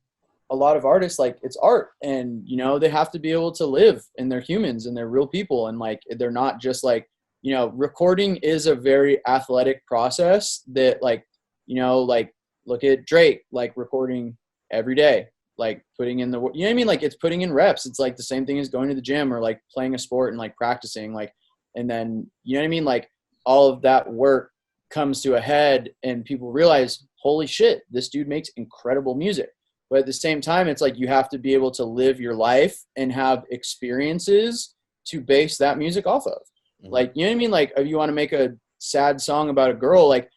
a lot of artists, like, it's art, and, you know, they have to be able to live, and they're humans, and they're real people, and, like, they're not just, like, you know, recording is a very athletic process that, like, you know, like, look at Drake, like, recording every day, like, putting in the, you know what I mean? Like, it's putting in reps. It's like the same thing as going to the gym or, like, playing a sport and, like, practicing, like, and then, you know what I mean? Like, all of that work comes to a head and people realize, holy shit, this dude makes incredible music. But at the same time, it's like you have to be able to live your life and have experiences to base that music off of. Mm-hmm. Like, you know what I mean? Like, if you want to make a sad song about a girl, like,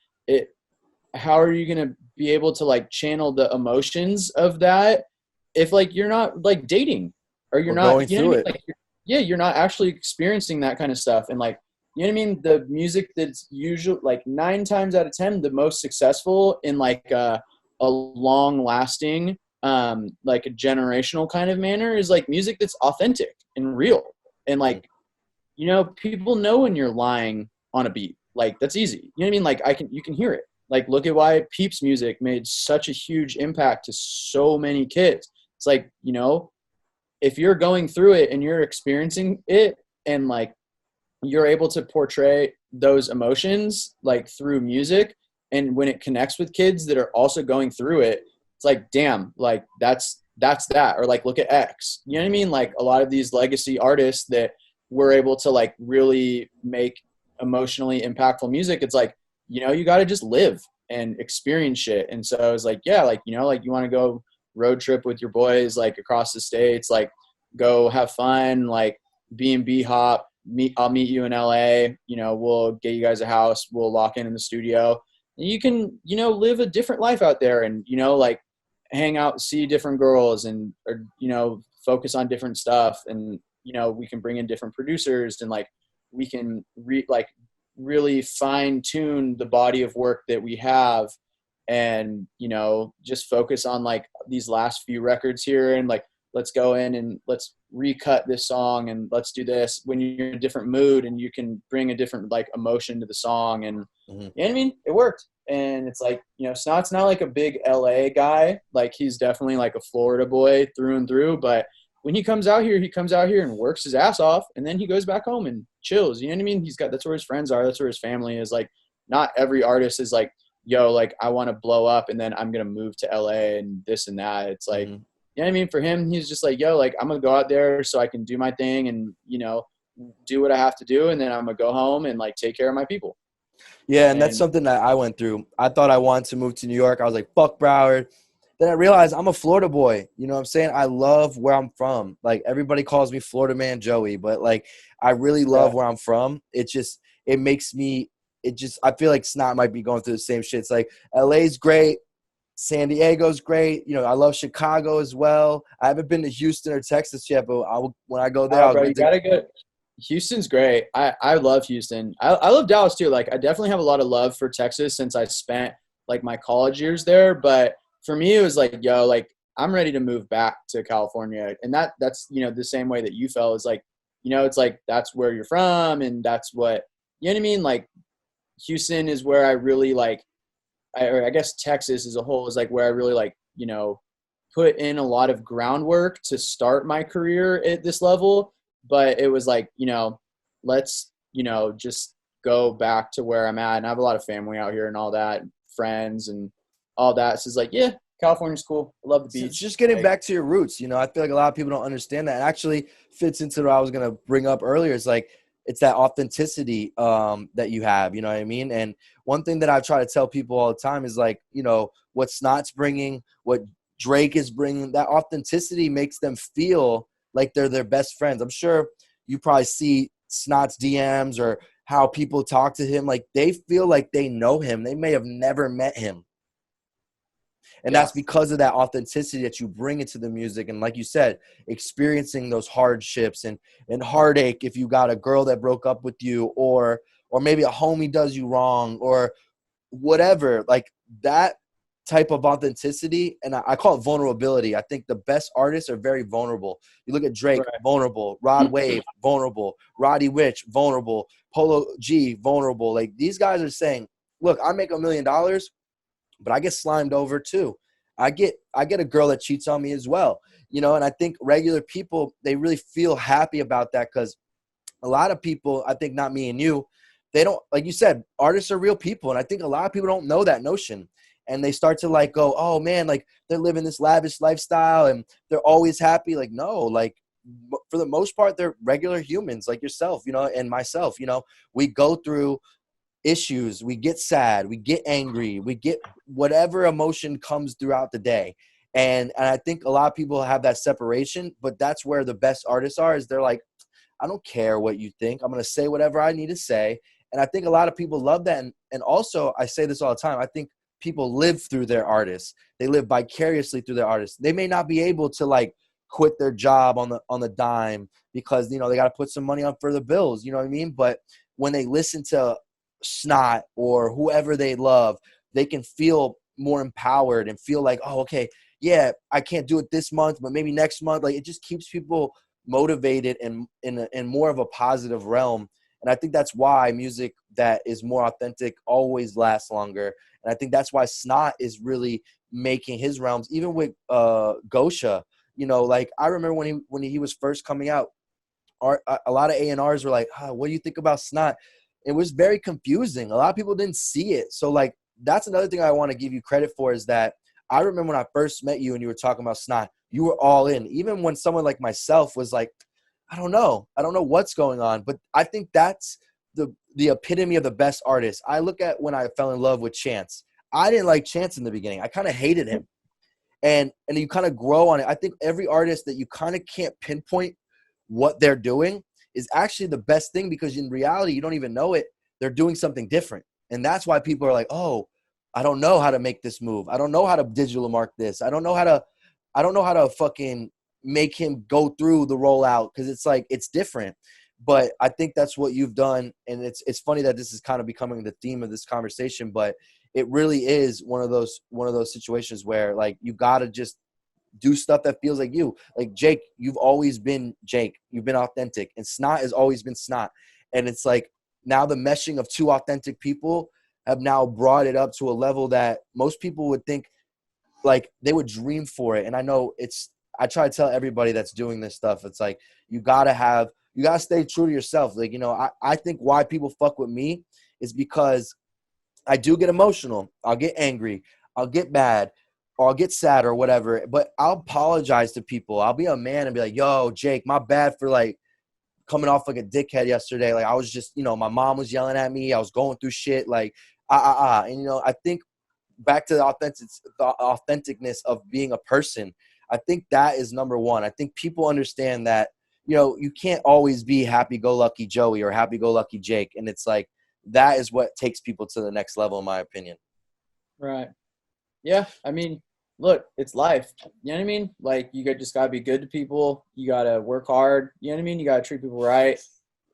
how are you going to be able to, like, channel the emotions of that if, like, you're not, like, dating or you're not going through it? Like, you're not actually experiencing that kind of stuff. And, like, you know what I mean? The music that's usually, like, 9 times out of 10, the most successful in, like, a long-lasting, like, a generational kind of manner is, like, music that's authentic and real. And, like, you know, people know when you're lying on a beat. Like, that's easy. You know what I mean? Like, you can hear it. Like, look at why Peep's music made such a huge impact to so many kids. It's like, you know, if you're going through it and you're experiencing it, and like you're able to portray those emotions like through music, and when it connects with kids that are also going through it, it's like, damn, like that's that. Or like, look at X, you know what I mean? Like a lot of these legacy artists that were able to like really make emotionally impactful music, it's like, you know, you got to just live and experience shit. And so I was like, yeah, like, you know, like you want to go road trip with your boys, like across the States, like go have fun, like B&B hop, I'll meet you in LA, you know, we'll get you guys a house, we'll lock in the studio. And you can, you know, live a different life out there, and, you know, like hang out, see different girls, and, or, you know, focus on different stuff. And, you know, we can bring in different producers, and like we can really fine tune the body of work that we have, and, you know, just focus on like these last few records here, and like, let's go in and let's recut this song, and let's do this when you're in a different mood, and you can bring a different like emotion to the song. And you know what I mean? It worked. And it's like, you know, Snot's not like a big LA guy. Like he's definitely like a Florida boy through and through. But when he comes out here and works his ass off, and then he goes back home and chills. You know what I mean? That's where his friends are. That's where his family is. Like not every artist is like, yo, like I want to blow up and then I'm going to move to LA and this and that. It's like, you know what I mean? For him, he's just like, yo, like I'm going to go out there so I can do my thing and, you know, do what I have to do. And then I'm going to go home and like take care of my people. Yeah, and that's something that I went through. I thought I wanted to move to New York. I was like, fuck Broward. Then I realized I'm a Florida boy. You know what I'm saying? I love where I'm from. Like, everybody calls me Florida man Joey, but, like, I really love where I'm from. It makes me – I feel like Snot might be going through the same shit. It's like LA's great. San Diego's great. You know, I love Chicago as well. I haven't been to Houston or Texas yet, but when I go there, you got to go – Houston's great. I love Houston. I love Dallas too. Like I definitely have a lot of love for Texas since I spent like my college years there. But for me, it was like, yo, like I'm ready to move back to California. And that's, you know, the same way that you felt is like, you know, it's like, that's where you're from. And that's what, you know what I mean? Like Houston is where I really like, I guess Texas as a whole is like where I really like, you know, put in a lot of groundwork to start my career at this level. But it was like, you know, let's, you know, just go back to where I'm at. And I have a lot of family out here and all that, friends and all that. So it's like, yeah, California's cool. I love the beach. It's just getting back to your roots. You know, I feel like a lot of people don't understand that. It actually fits into what I was going to bring up earlier. It's like, it's that authenticity that you have, you know what I mean? And one thing that I try to tell people all the time is like, you know, what Snot's bringing, what Drake is bringing, that authenticity makes them feel like they're their best friends. I'm sure you probably see Snot's DMs or how people talk to him. Like they feel like they know him. They may have never met him. And that's because of that authenticity that you bring into the music. And like you said, experiencing those hardships and heartache if you got a girl that broke up with you or maybe a homie does you wrong or whatever. Like that type of authenticity, and I call it vulnerability. I think the best artists are very vulnerable. You look at Drake, vulnerable. Rod Wave, vulnerable. Roddy Ricch, vulnerable. Polo G, vulnerable. Like these guys are saying, look, I make $1 million, but I get slimed over too. I get a girl that cheats on me as well. You know, and I think regular people, they really feel happy about that because a lot of people, I think not me and you, they don't, like you said, artists are real people. And I think a lot of people don't know that notion. And they start to like go, oh man, like they're living this lavish lifestyle and they're always happy. Like, no, like for the most part, they're regular humans like yourself, you know, and myself, you know, we go through issues, we get sad, we get angry, we get whatever emotion comes throughout the day. And I think a lot of people have that separation, but that's where the best artists are, is they're like, I don't care what you think. I'm going to say whatever I need to say. And I think a lot of people love that. And also, I say this all the time, I think people live through their artists. They live vicariously through their artists. They may not be able to like quit their job on the dime because, you know, they got to put some money on for the bills, you know what I mean? But when they listen to Snot or whoever they love, they can feel more empowered and feel like, oh, okay, yeah, I can't do it this month, but maybe next month. Like it just keeps people motivated and in more of a positive realm. And I think that's why music that is more authentic always lasts longer. And I think that's why Snot is really making his realms, even with Gosha. You know, like I remember when he was first coming out, a lot of A&Rs were like, what do you think about Snot? It was very confusing. A lot of people didn't see it. So like, that's another thing I want to give you credit for, is that I remember when I first met you and you were talking about Snot, you were all in. Even when someone like myself was like, I don't know what's going on. But I think that's the epitome of the best artist. I look at when I fell in love with Chance. I didn't like Chance in the beginning. I kind of hated him. And you kind of grow on it. I think every artist that you kind of can't pinpoint what they're doing is actually the best thing, because in reality, you don't even know it. They're doing something different. And that's why people are like, oh, I don't know how to make this move. I don't know how to digital mark this. I don't know how to fucking make him go through the rollout, because it's like, it's different. But I think that's what you've done. And it's funny that this is kind of becoming the theme of this conversation, but it really is one of those situations where like, you got to just do stuff that feels like you. Like Jake, you've always been Jake. You've been authentic. And Snot has always been Snot. And it's like, now the meshing of two authentic people have now brought it up to a level that most people would think like they would dream for it. And I know I try to tell everybody that's doing this stuff, it's like, you gotta stay true to yourself. Like, you know, I think why people fuck with me is because I do get emotional. I'll get angry. I'll get mad. Or I'll get sad or whatever, but I'll apologize to people. I'll be a man and be like, yo, Jake, my bad for like coming off like a dickhead yesterday. Like I was just, you know, my mom was yelling at me. I was going through shit. Like, And, you know, I think back to the authenticness of being a person, I think that is number one. I think people understand that, you know, you can't always be happy-go-lucky Joey or happy-go-lucky Jake. And it's like, that is what takes people to the next level, in my opinion. Right. Yeah. I mean, look, it's life. You know what I mean? Like, you just got to be good to people. You got to work hard. You know what I mean? You got to treat people right.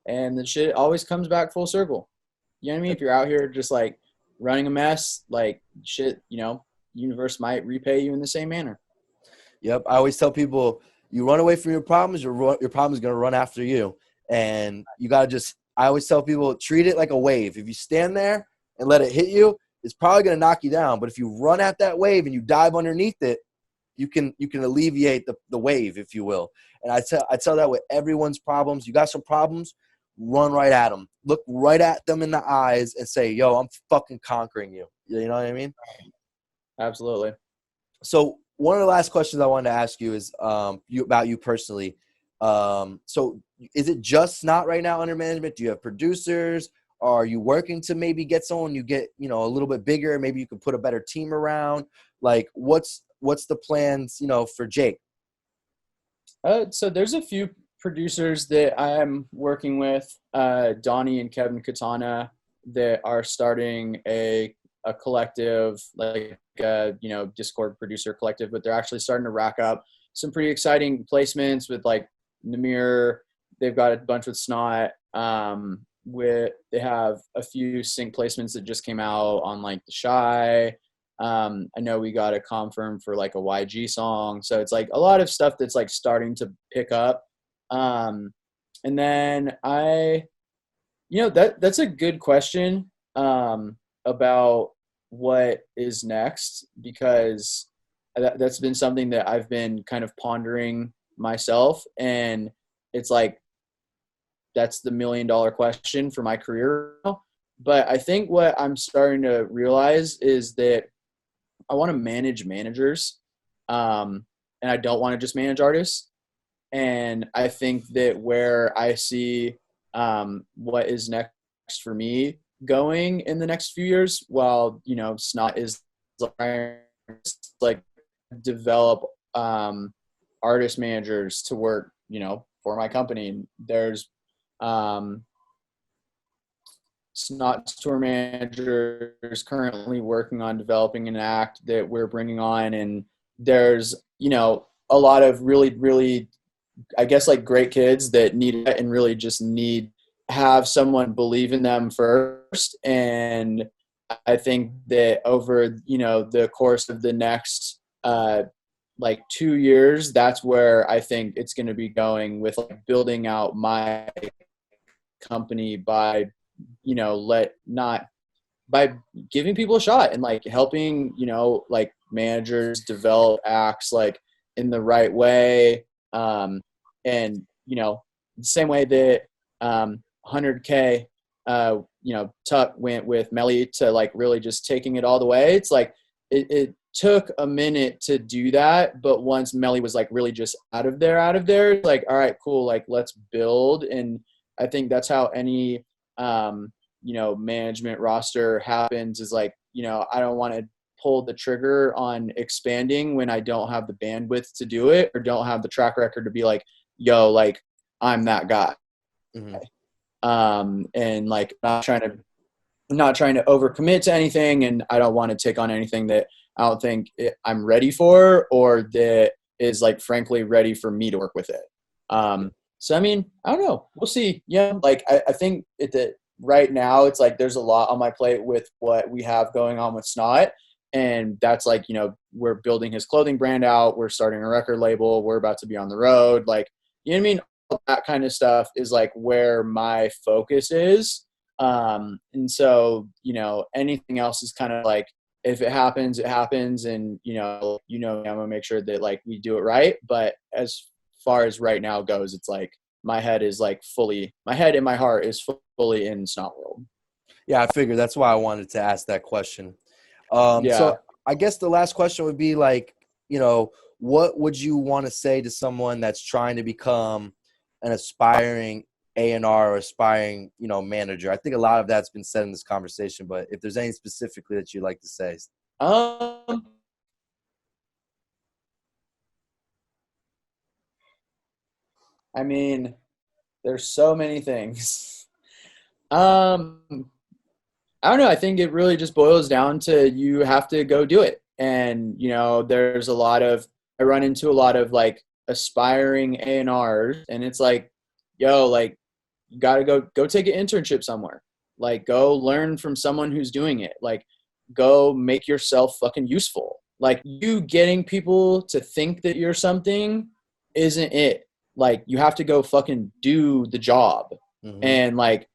And the shit always comes back full circle. You know what I mean? If you're out here just like running a mess, like shit, you know, universe might repay you in the same manner. Yep. I always tell people, you run away from your problems, your problem is going to run after you. And you got to I always tell people, treat it like a wave. If you stand there and let it hit you, it's probably going to knock you down. But if you run at that wave and you dive underneath it, you can alleviate the wave, if you will. And I tell that with everyone's problems. You got some problems, run right at them. Look right at them in the eyes and say, yo, I'm fucking conquering you. You know what I mean? Absolutely. So one of the last questions I wanted to ask you is about you personally. So is it just Snot right now under management? Do you have producers? Are you working to maybe get someone you get, you know, a little bit bigger? Maybe you can put a better team around. Like, what's the plans, you know, for Jake? So there's a few producers that I'm working with, Donnie and Kevin Katana, that are starting a collective, like you know, Discord producer collective, but they're actually starting to rack up some pretty exciting placements with like Namir. They've got a bunch with Snot. They have a few sync placements that just came out on like the Shy. I know we got a confirm for like a YG song. So it's like a lot of stuff that's like starting to pick up. And then that's a good question about what is next, because that's been something that I've been kind of pondering myself. And it's like, that's the $1 million question for my career. But I think what I'm starting to realize is that I want to manage managers, and I don't want to just manage artists. And I think that where I see what is next for me going in the next few years, while, you know, Snot is like develop artist managers to work, you know, for my company. There's Snot's tour manager is currently working on developing an act that we're bringing on, and there's, you know, a lot of really, really, I guess, like great kids that need it and really just have someone believe in them first. And I think that over, you know, the course of the next like 2 years, that's where I think it's going to be going, with like building out my company by, you know, by giving people a shot and like helping, you know, like managers develop acts, like in the right way. And, you know, the same way that 100K, you know, Tuck went with Melly to like really just taking it all the way. It's like it took a minute to do that, but once Melly was like really just out of there, like, all right, cool, like let's build. And I think that's how any you know, management roster happens, is like, you know, I don't want to pull the trigger on expanding when I don't have the bandwidth to do it, or don't have the track record to be like, yo, like I'm that guy. And like not trying to overcommit to anything, and I don't want to take on anything that I don't think I'm ready for, or that is like frankly ready for me to work with it. So I mean, I don't know, we'll see. Yeah, like I think right now it's like there's a lot on my plate with what we have going on with Snot, and that's like, you know, we're building his clothing brand out, we're starting a record label, we're about to be on the road, like, you know what I mean? All that kind of stuff is like where my focus is. And so, you know, anything else is kind of like, if it happens, it happens. And, you know, I'm going to make sure that like we do it right. But as far as right now goes, it's like my head and my heart is fully in Snot World. Yeah, I figured that's why I wanted to ask that question. Yeah. So I guess the last question would be like, you know, what would you want to say to someone that's trying to become an aspiring A&R or aspiring, you know, manager? I think a lot of that's been said in this conversation, but if there's any specifically that you'd like to say. I mean, there's so many things. I don't know. I think it really just boils down to you have to go do it. And, you know, I run into a lot of like aspiring A&Rs, and it's like, yo, like you got to go take an internship somewhere. Like go learn from someone who's doing it. Like go make yourself fucking useful. Like you getting people to think that you're something isn't it. Like you have to go fucking do the job. And like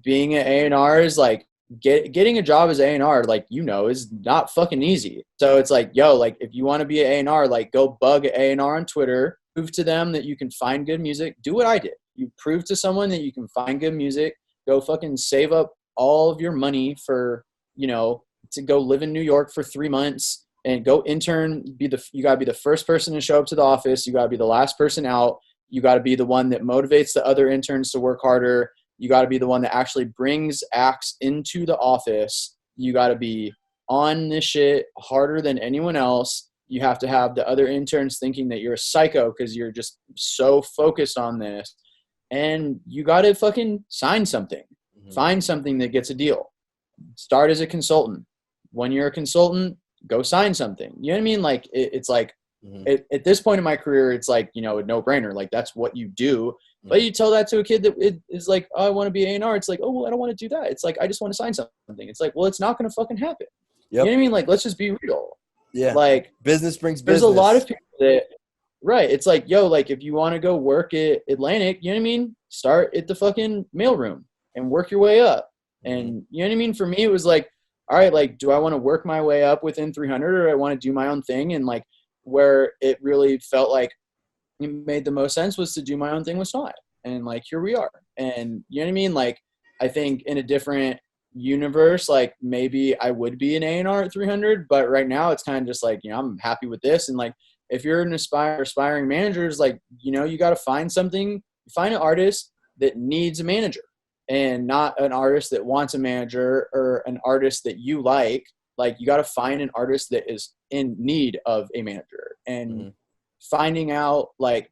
being an A&R is like, getting a job as A&R, like, you know, is not fucking easy. So it's like, yo, like if you want to be an A&R, like go bug an A&R on Twitter, prove to them that you can find good music. Do what I did. You prove to someone that you can find good music. Go fucking save up all of your money for, you know, to go live in New York for 3 months and go intern. You gotta be the first person to show up to the office. You gotta be the last person out. You gotta be the one that motivates the other interns to work harder. You got to be the one that actually brings acts into the office. You got to be on this shit harder than anyone else. You have to have the other interns thinking that you're a psycho because you're just so focused on this. And you got to fucking sign something. Find something that gets a deal. Start as a consultant. When you're a consultant, go sign something. You know what I mean? Like it's like at this point in my career, it's like, you know, a no-brainer. Like that's what you do. But you tell that to a kid that is like, oh, I want to be A&R. It's like, oh, well, I don't want to do that. It's like, I just want to sign something. It's like, well, it's not going to fucking happen. You know what I mean? Like, let's just be real. Yeah. Like business brings there's business. a lot of people that, right. It's like, yo, like if you want to go work at Atlantic, you know what I mean? Start at the fucking mailroom and work your way up. And you know what I mean? For me, it was like, all right, like, do I want to work my way up within 300 or I want to do my own thing? And like where it really felt like it made the most sense was to do my own thing with Snot. And like, here we are. And you know what I mean? Like, I think in a different universe, like maybe I would be an A&R at 300, but right now it's kind of just like, you know, I'm happy with this. And like, if you're an aspiring manager, is like, you know, you got to find an artist that needs a manager and not an artist that wants a manager or an artist that you like. Like you got to find an artist that is in need of a manager and finding out like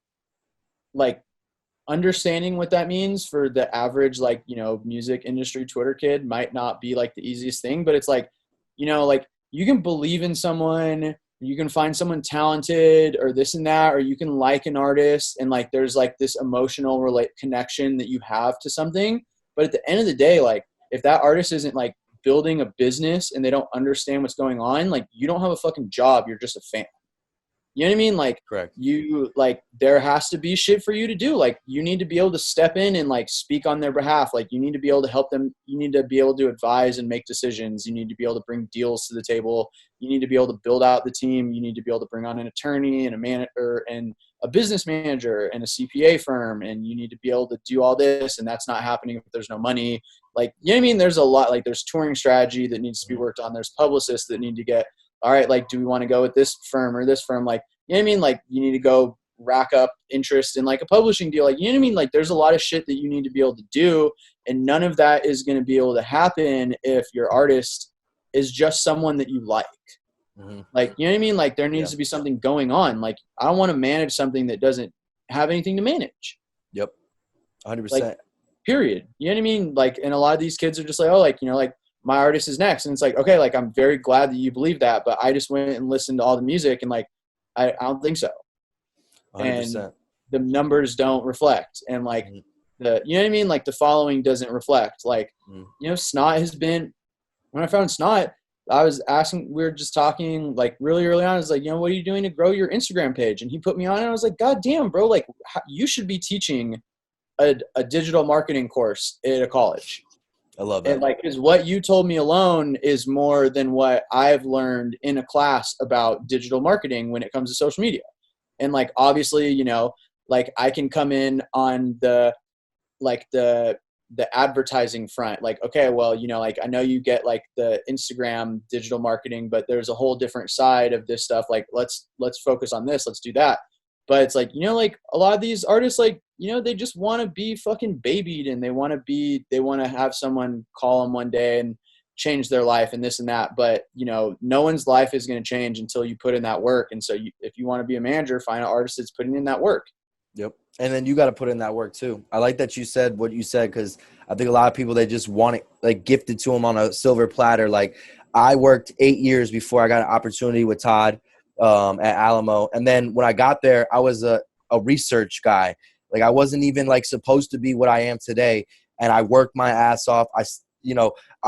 understanding what that means for the average, like, you know, music industry Twitter kid might not be like the easiest thing, but it's like, you know, like you can believe in someone, you can find someone talented or this and that, or you can like an artist and like, there's like this emotional connection that you have to something. But at the end of the day, like if that artist isn't like building a business and they don't understand what's going on, like you don't have a fucking job. You're just a fan. You know what I mean? Like, Correct. There has to be shit for you to do. Like, you need to be able to step in and like speak on their behalf. Like, you need to be able to help them. You need to be able to advise and make decisions. You need to be able to bring deals to the table. You need to be able to build out the team. You need to be able to bring on an attorney and a manager and a business manager and a CPA firm. And you need to be able to do all this. And that's not happening if there's no money. Like, you know what I mean? There's a lot, like there's touring strategy that needs to be worked on. There's publicists that need to get, all right, like, do we want to go with this firm or this firm? Like, you know what I mean? Like, you need to go rack up interest in like a publishing deal. Like, you know what I mean? Like, there's a lot of shit that you need to be able to do. And none of that is going to be able to happen if your artist is just someone that you like. Mm-hmm. Like, you know what I mean? Like, there needs to be something going on. Like, I don't want to manage something that doesn't have anything to manage. Yep. 100%. Like, period. You know what I mean? Like, and a lot of these kids are just like, oh, like, you know, like, my artist is next. And it's like, okay, like, I'm very glad that you believe that, but I just went and listened to all the music and like, I don't think so. 100%. And the numbers don't reflect. And like you know what I mean? Like, the following doesn't reflect. Like, you know, Snot has been, when I found Snot, I was asking, we were just talking like really early on. I was like, you know, what are you doing to grow your Instagram page? And he put me on and I was like, God damn, bro, like you should be teaching a digital marketing course at a college. I love that. And like, because what you told me alone is more than what I've learned in a class about digital marketing when it comes to social media. And like, obviously, you know, like I can come in on the advertising front. Like, okay, well, you know, like I know you get like the Instagram digital marketing, but there's a whole different side of this stuff. Like, let's focus on this. Let's do that. But it's like, you know, like a lot of these artists, like, you know, they just want to be fucking babied and they want to have someone call them one day and change their life and this and that. But, you know, no one's life is going to change until you put in that work. And so if you want to be a manager, find an artist that's putting in that work. Yep. And then you got to put in that work too. I like that you said what you said, because I think a lot of people, they just want it like gifted to them on a silver platter. Like, I worked 8 years before I got an opportunity with Todd at Alamo. And then when I got there, I was a research guy. Like, I wasn't even like supposed to be what I am today. And I worked my ass off. I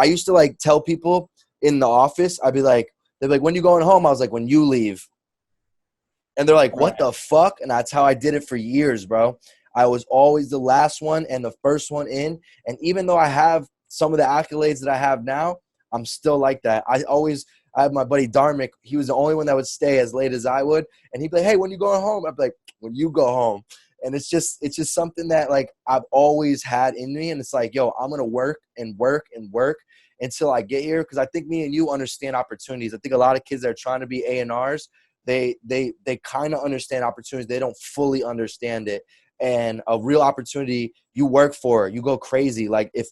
used to like tell people in the office, they'd be like, when you going home? I was like, when you leave. And they're like, what the fuck? And that's how I did it for years, bro. I was always the last one and the first one in. And even though I have some of the accolades that I have now, I'm still like that. I have my buddy Darmick. He was the only one that would stay as late as I would. And he'd be like, hey, when you going home? I'd be like, when you go home. And it's just something that like I've always had in me. And it's like, yo, I'm going to work and work and work until I get here. Because I think me and you understand opportunities. I think a lot of kids that are trying to be A&Rs, they kind of understand opportunities. They don't fully understand it. And a real opportunity, you work for it. You go crazy. Like if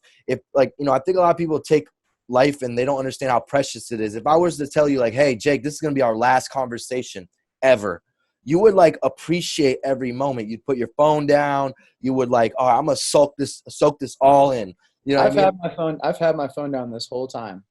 like, you know, I think a lot of people take life and they don't understand how precious it is. If I was to tell you like, hey, Jake, this is going to be our last conversation ever, you would like appreciate every moment. You'd put your phone down. You would like, oh, I'm going to soak this all in. You know, I've had my phone down this whole time.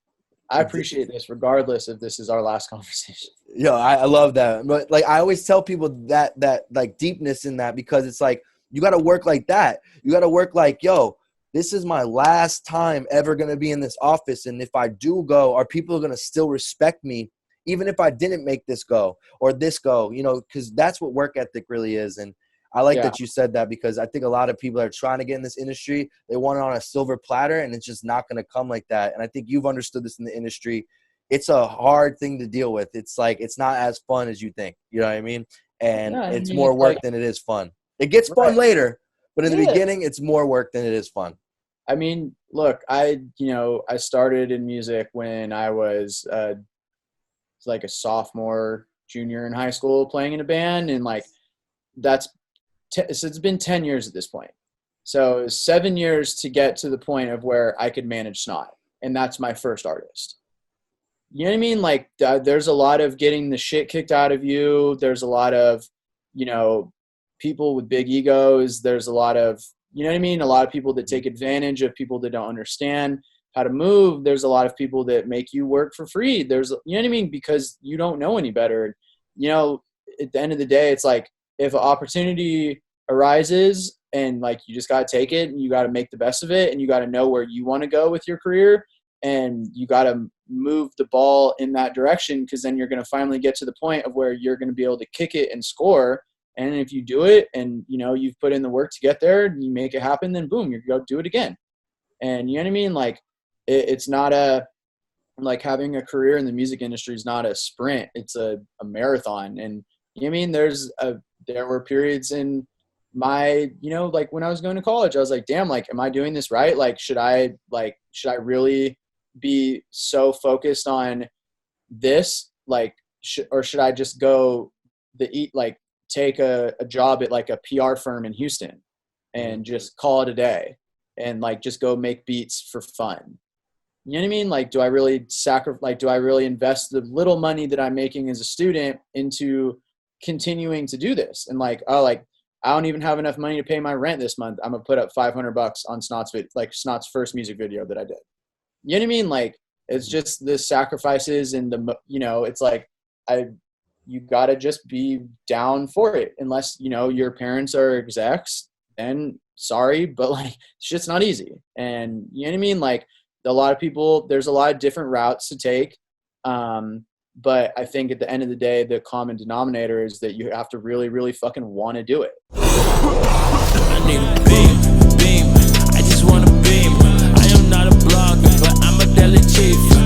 I appreciate this regardless if this is our last conversation. Yo, I love that. But like, I always tell people that like deepness in that, because it's like, you got to work like that. You got to work like, yo, this is my last time ever going to be in this office. And if I do go, are people going to still respect me, even if I didn't make this go or this go, you know, because that's what work ethic really is. And I like that you said that, because I think a lot of people are trying to get in this industry. They want it on a silver platter, and it's just not going to come like that. And I think you've understood this in the industry. It's a hard thing to deal with. It's like, it's not as fun as you think. You know what I mean? And it's more work than it is fun. It gets fun later, but in the beginning, it's more work than it is fun. I mean, look, I started in music when I was like a sophomore, junior in high school, playing in a band, and like so it's been 10 years at this point. So it was 7 years to get to the point of where I could manage Snot, and that's my first artist. You know what I mean? Like, there's a lot of getting the shit kicked out of you. There's a lot of, you know, people with big egos. There's a lot of, you know what I mean? A lot of people that take advantage of people that don't understand how to move. There's a lot of people that make you work for free. There's, you know what I mean? Because you don't know any better. You know, at the end of the day, it's like, if an opportunity arises and like, you just got to take it and you got to make the best of it, and you got to know where you want to go with your career. and you got to move the ball in that direction, because then you're going to finally get to the point of where you're going to be able to kick it and score. And if you do it and, you know, you've put in the work to get there and you make it happen, then boom, you go do it again. And you know what I mean? Like it's not like having a career in the music industry is not a sprint. It's a marathon. And you know what I mean? There were periods in my, you know, like when I was going to college, I was like, damn, like, am I doing this right? Like, should I really be so focused on this? Like, or should I just go take a job at like a PR firm in Houston and just call it a day and like just go make beats for fun? You know what I mean? Like, do I really do I really invest the little money that I'm making as a student into continuing to do this? And like, oh, like I don't even have enough money to pay my rent this month. I'm gonna put up $500 on Snot's first music video that I did. You know what I mean? Like, it's just the sacrifices and you know, it's like you gotta just be down for it. Unless, you know, your parents are execs, then sorry, but like shit's not easy. And you know what I mean? Like, a lot of people, there's a lot of different routes to take. But I think at the end of the day, the common denominator is that you have to really, really fucking want to do it. I need a beam. I just want a beam. I am not a blogger, but I'm a daily chief.